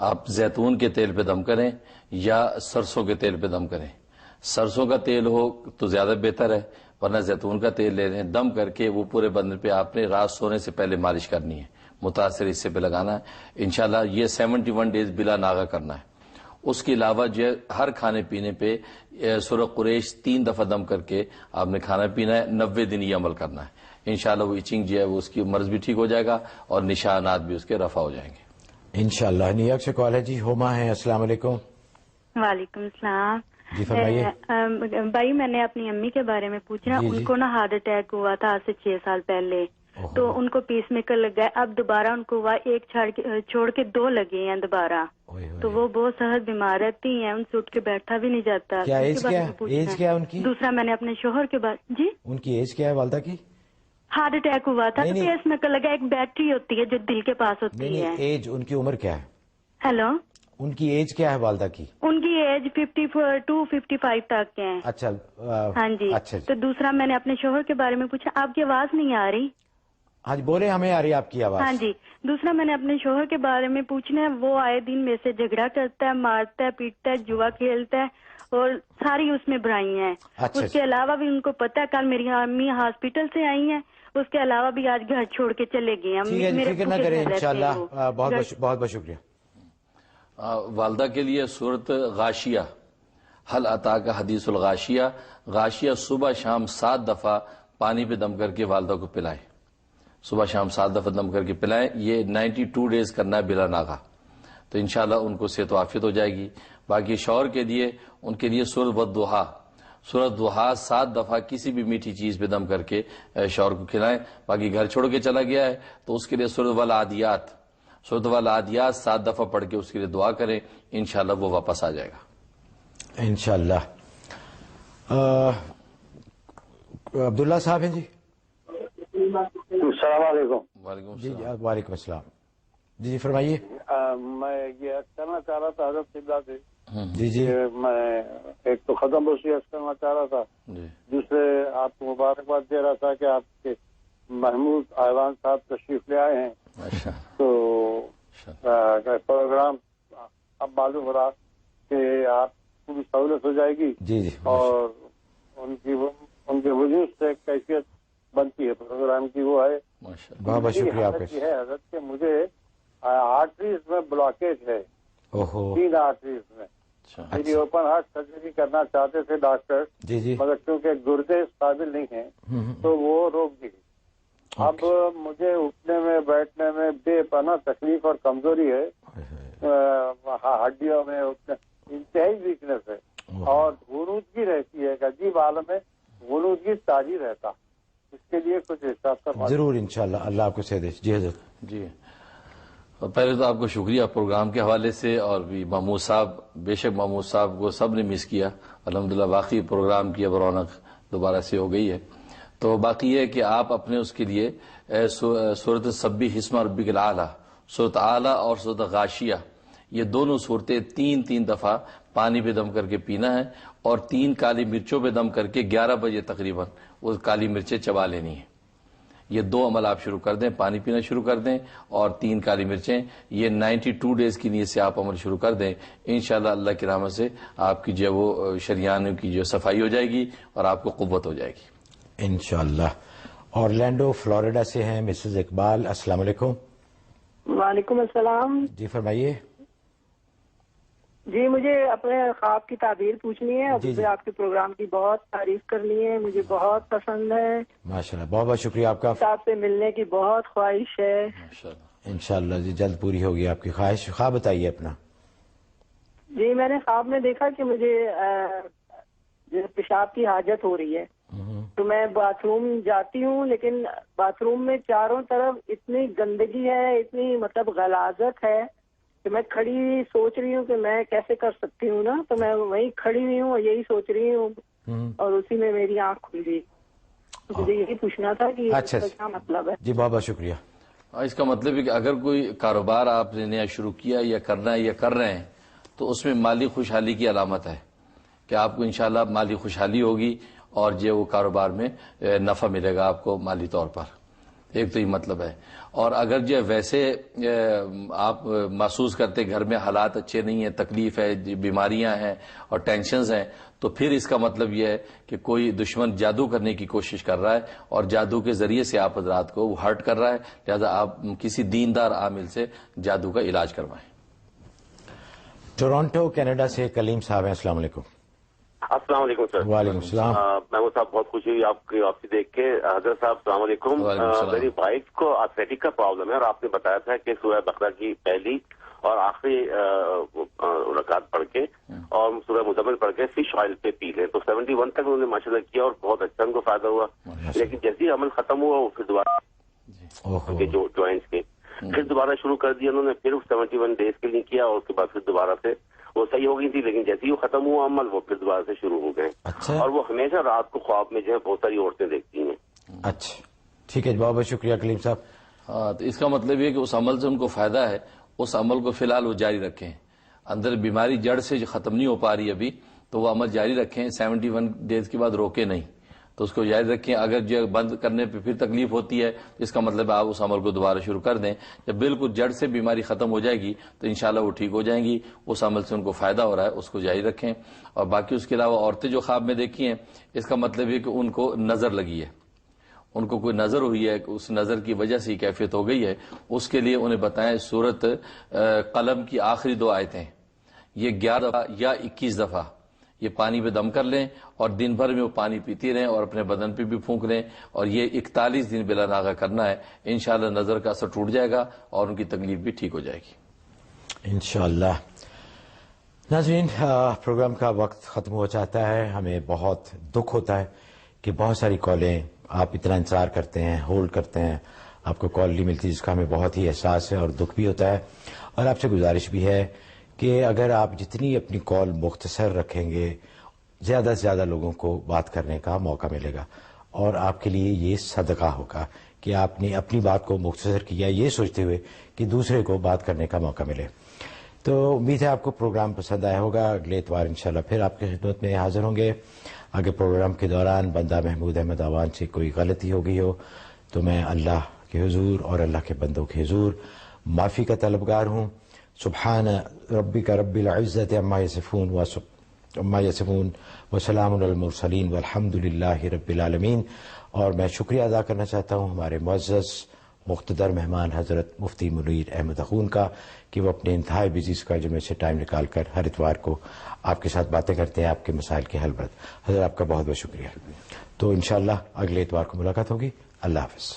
آپ زیتون کے تیل پہ دم کریں یا سرسوں کے تیل پہ دم کریں. سرسوں کا تیل ہو تو زیادہ بہتر ہے, ورنہ زیتون کا تیل لے لیں. دم کر کے وہ پورے بدن پہ آپ نے رات سونے سے پہلے مالش کرنی ہے, متاثر حصے پہ لگانا ہے. انشاءاللہ یہ 71 ڈیز بلا ناغہ کرنا ہے. اس کے علاوہ جو ہر کھانے پینے پہ سورہ قریش 3 دفعہ دم کر کے آپ نے کھانا پینا ہے. 90 دن یہ عمل کرنا ہے. انشاءاللہ وہ ایچنگ جو ہے وہ اس کی مرض بھی ٹھیک ہو جائے گا اور نشانات بھی اس کے رفع ہو جائیں گے انشاءاللہ. نیو یارک سے کال ہے جی, ہوما ہے. السلام علیکم. وعلیکم السلام. جی فرمائیے. بھائی میں نے اپنی امی کے بارے میں پوچھنا. ان کو نا ہارٹ اٹیک ہوا تھا آج سے 6 سال پہلے, تو ان کو پیس میکر لگ گیا. اب دوبارہ ان کو ہوا, ایک چھوڑ کے 2 لگے ہیں دوبارہ. تو وہ بہت سخت بیمار رہتی ہیں, ان سے اٹھ کے بیٹھا بھی نہیں جاتا. کیا ایج کیا ہے ان کی؟ دوسرا میں نے اپنے شوہر کے بارے. جی ان کی ایج کیا ہے والدہ کی؟ ہارٹ اٹیک ہوا تھا تو پیس میکر لگا. ایک بیٹری ہوتی ہے جو دل کے پاس ہوتی ہے. ایج ان کی عمر کیا ہے؟ ہیلو، ان کی ایج کیا ہے والدہ کی؟ ان کی ایج 54 to 55 تک ہے. اچھا ہاں جی. تو دوسرا میں نے اپنے شوہر کے بارے میں پوچھا. آپ کی آواز نہیں آ رہی؟ ہاں جی بولے، ہمیں آ رہی ہے آپ کی آواز. ہاں جی. دوسرا میں نے اپنے شوہر کے بارے میں پوچھنا ہے. وہ آئے دن میں سے جھگڑا کرتا ہے، مارتا ہے، پیٹتا ہے، جوا کھیلتا ہے اور ساری اس میں برائی ہیں. اس کے علاوہ بھی ان کو پتا ہے کل میری امی ہاسپٹل سے آئی ہیں، اس کے علاوہ بھی آج گھر چھوڑ کے چلے گئے ہیں. فکر نہ کریں انشاءاللہ. بہت بہت شکریہ. والدہ کے لیے سورت غاشیہ، حل عطا کا حدیث الغاشیہ. غاشیہ صبح شام 7 دفعہ پانی پہ دم کر کے والدہ کو پلائیں. صبح شام 7 دفعہ دم کر کے پلائیں. یہ 92 ڈیز کرنا ہے بلا ناغہ، تو انشاءاللہ ان کو صحت و عافیت ہو جائے گی. باقی شوہر کے لیے ان کے لیے سورت والضحیٰ، سورت ضحیٰ 7 دفعہ کسی بھی میٹھی چیز پہ دم کر کے شوہر کو کھلائیں. باقی گھر چھوڑ کے چلا گیا ہے تو اس کے لیے سورت والعادیات، سورت والعادیات 7 دفعہ پڑھ کے اس کے لیے دعا کریں، انشاءاللہ وہ واپس آ جائے گا انشاءاللہ. عبداللہ صاحب ہیں جی. السلام علیکم. وعلیکم جی السلام. وعلیکم السلام. جی فرمائیے. میں یہ کرنا چاہ رہا تھا حضرت قبلہ سے. جی میں ایک تو ختم وصیت کرنا چاہ رہا تھا، دوسرے آپ کو مبارکباد دے رہا تھا کہ آپ کے محمود ایوان صاحب تشریف لے آئے ہیں. تو پروگرام اب معلوم ہو رہا کہ آپ کو بھی سہولت ہو جائے گی. جی اور ان کے وجود سے کیفیت بنتی ہے پروگرام کی. وہ ہے بہت بہت شکریہ آپ کا. ہے حضرت کہ مجھے آرٹریز میں بلاکیج ہے، 3 آرٹریز میں. میری اوپن ہارٹ سرجری کرنا چاہتے تھے ڈاکٹر، مگر کیونکہ گردے قابل نہیں ہیں تو وہ روک دی. اب مجھے اٹھنے میں بیٹھنے میں بے پناہ تکلیف اور کمزوری ہے، ہڈیوں میں انتہائی ویکنس ہے اور غنودگی رہتی ہے. ایک عجیب عالم ہے، غنودگی تاری رہتا. اس کے لیے کچھ حساب ضرور انشاءاللہ اللہ آپ کو صحت دے. جی حضرت. جی پہلے تو آپ کو شکریہ پروگرام کے حوالے سے، اور بھی محمود صاحب، بے شک محمود صاحب کو سب نے مس کیا. الحمدللہ واقعی پروگرام کی اب رونق دوبارہ سے ہو گئی ہے. تو باقی یہ کہ آپ اپنے اس کے لیے سورت سبح اسم ربک الاعلی، سورت اعلیٰ اور سورت غاشیہ، یہ دونوں صورتیں 3 دفعہ پانی پہ دم کر کے پینا ہے، اور 3 کالی مرچوں پہ دم کر کے 11 بجے تقریباً وہ کالی مرچیں چبا لینی ہیں. یہ 2 عمل آپ شروع کر دیں، پانی پینا شروع کر دیں اور 3 کالی مرچیں. یہ 92 ڈیز کی نیت سے آپ عمل شروع کر دیں. انشاءاللہ اللہ کی رحمت سے آپ کی جو وہ شریانوں کی جو صفائی ہو جائے گی اور آپ کو قوت ہو جائے گی انشاءاللہ. اورلینڈو فلوریڈا سے ہیں مسز اقبال. السلام علیکم. وعلیکم السلام. جی فرمائیے. جی مجھے اپنے خواب کی تعبیر پوچھنی ہے. مجھے آپ کے پروگرام کی بہت تعریف کرنی ہے، مجھے بہت پسند ہے. ماشاءاللہ بہت بہت شکریہ آپ کا. آپ سے ملنے کی بہت خواہش ہے. انشاءاللہ جی جلد پوری ہوگی آپ کی خواہش. خواب بتائیے اپنا. جی میں نے خواب میں دیکھا کہ مجھے پیشاب کی حاجت ہو رہی ہے، تو میں باتھ روم جاتی ہوں، لیکن باتھ روم میں چاروں طرف اتنی گندگی ہے، اتنی مطلب غلاظت ہے کہ میں کھڑی سوچ رہی ہوں کہ میں کیسے کر سکتی ہوں نا. تو میں وہیں کھڑی ہوئی ہوں اور یہی سوچ رہی ہوں، اور اسی میں میری آنکھ کھل گئی. مجھے یہی پوچھنا تھا کہ کیا مطلب ہے. جی بہت بہت شکریہ. اس کا مطلب ہے کہ اگر کوئی کاروبار آپ نے نیا شروع کیا یا کرنا ہے یا کر رہے ہیں تو اس میں مالی خوشحالی کی علامت ہے کہ آپ کو انشاءاللہ مالی خوشحالی ہوگی اور جو وہ کاروبار میں نفع ملے گا آپ کو مالی طور پر. ایک تو یہ مطلب ہے. اور اگر جو ویسے آپ محسوس کرتے گھر میں حالات اچھے نہیں ہیں، تکلیف ہے، بیماریاں ہیں اور ٹینشنز ہیں، تو پھر اس کا مطلب یہ ہے کہ کوئی دشمن جادو کرنے کی کوشش کر رہا ہے اور جادو کے ذریعے سے آپ حضرات کو وہ ہرٹ کر رہا ہے. لہذا آپ کسی دیندار عامل سے جادو کا علاج کروائیں. ٹورانٹو کینیڈا سے کلیم صاحب ہیں. السلام علیکم. السلام علیکم سر. وعلیکم السلام. محمود صاحب بہت خوشی ہوئی آپ کی دیکھ کے. حضرت صاحب السلام علیکم. میری وائف کو آرتھریٹک کا پرابلم ہے اور آپ نے بتایا تھا کہ سورہ بقرہ کی پہلی اور آخری رکعت پڑھ کے اور سورہ مزمل پڑھ کے فش آئل پہ پی لیں. تو 71 تک انہوں نے ماشاء اللہ کیا اور بہت اچھا ان کو فائدہ ہوا. لیکن جیسے ہی عمل ختم ہوا وہ پھر دوبارہ جو جوائنٹس کے پھر دوبارہ شروع کر دیا انہوں نے. پھر 71 ڈیز کے لیے کیا اور اس کے بعد پھر دوبارہ سے وہ صحیح ہو گئی تھی، لیکن جیسے ہی وہ ختم ہوا عمل وہ پھر دوبارہ سے شروع ہو گئے. اور وہ ہمیشہ رات کو خواب میں جو ہے بہت ساری عورتیں دیکھتی ہیں. اچھا ٹھیک ہے، بہت بہت شکریہ کلیم صاحب. ہاں، تو اس کا مطلب یہ کہ اس عمل سے ان کو فائدہ ہے، اس عمل کو فی الحال وہ جاری رکھیں. اندر بیماری جڑ سے جو ختم نہیں ہو پا رہی ابھی، تو وہ عمل جاری رکھیں. 71 ڈیز کے بعد روکے نہیں، تو اس کو جاری رکھیں. اگر جو بند کرنے پہ پھر تکلیف ہوتی ہے تو اس کا مطلب آپ اس عمل کو دوبارہ شروع کر دیں. جب بالکل جڑ سے بیماری ختم ہو جائے گی تو انشاءاللہ وہ ٹھیک ہو جائیں گی. اس عمل سے ان کو فائدہ ہو رہا ہے، اس کو جاری رکھیں. اور باقی اس کے علاوہ عورتیں جو خواب میں دیکھی ہیں، اس کا مطلب یہ کہ ان کو نظر لگی ہے، ان کو کوئی نظر ہوئی ہے، اس نظر کی وجہ سے کیفیت ہو گئی ہے. اس کے لیے انہیں بتائیں سورت قلم کی آخری 2 آیتیں، یہ 11 دفعہ یا 21 دفعہ یہ پانی پہ دم کر لیں اور دن بھر میں وہ پانی پیتی رہیں اور اپنے بدن پہ بھی پھونک لیں. اور یہ 41 دن بلا ناغہ کرنا ہے. انشاءاللہ نظر کا اثر ٹوٹ جائے گا اور ان کی تکلیف بھی ٹھیک ہو جائے گی انشاءاللہ. ناظرین، پروگرام کا وقت ختم ہو جاتا ہے. ہمیں بہت دکھ ہوتا ہے کہ بہت ساری کالیں آپ اتنا انتظار کرتے ہیں، ہولڈ کرتے ہیں، آپ کو کال نہیں ملتی، جس کا ہمیں بہت ہی احساس ہے اور دکھ بھی ہوتا ہے. اور آپ سے گزارش بھی ہے کہ اگر آپ جتنی اپنی کال مختصر رکھیں گے، زیادہ سے زیادہ لوگوں کو بات کرنے کا موقع ملے گا. اور آپ کے لیے یہ صدقہ ہوگا کہ آپ نے اپنی بات کو مختصر کیا، یہ سوچتے ہوئے کہ دوسرے کو بات کرنے کا موقع ملے. تو امید ہے آپ کو پروگرام پسند آیا ہوگا. اگلے اتوار انشاءاللہ پھر آپ کی خدمت میں حاضر ہوں گے. اگر پروگرام کے دوران بندہ محمود احمد آوان سے کوئی غلطی ہو گئی ہو تو میں اللہ کے حضور اور اللہ کے بندوں کے حضور معافی کا طلبگار ہوں. سبحان ربک رب العزت عما یصفون وسلام علی المرسلین والحمد للہ رب العالمین. اور میں شکریہ ادا کرنا چاہتا ہوں ہمارے معزز مقتدر مہمان حضرت مفتی منیر احمد اخون کا کہ وہ اپنے انتہائی بزی اسکیجول میں سے ٹائم نکال کر ہر اتوار کو آپ کے ساتھ باتیں کرتے ہیں، آپ کے مسائل کے حل پر. حضرت آپ کا بہت بہت شکریہ. تو انشاءاللہ اگلے اتوار کو ملاقات ہوگی. اللہ حافظ.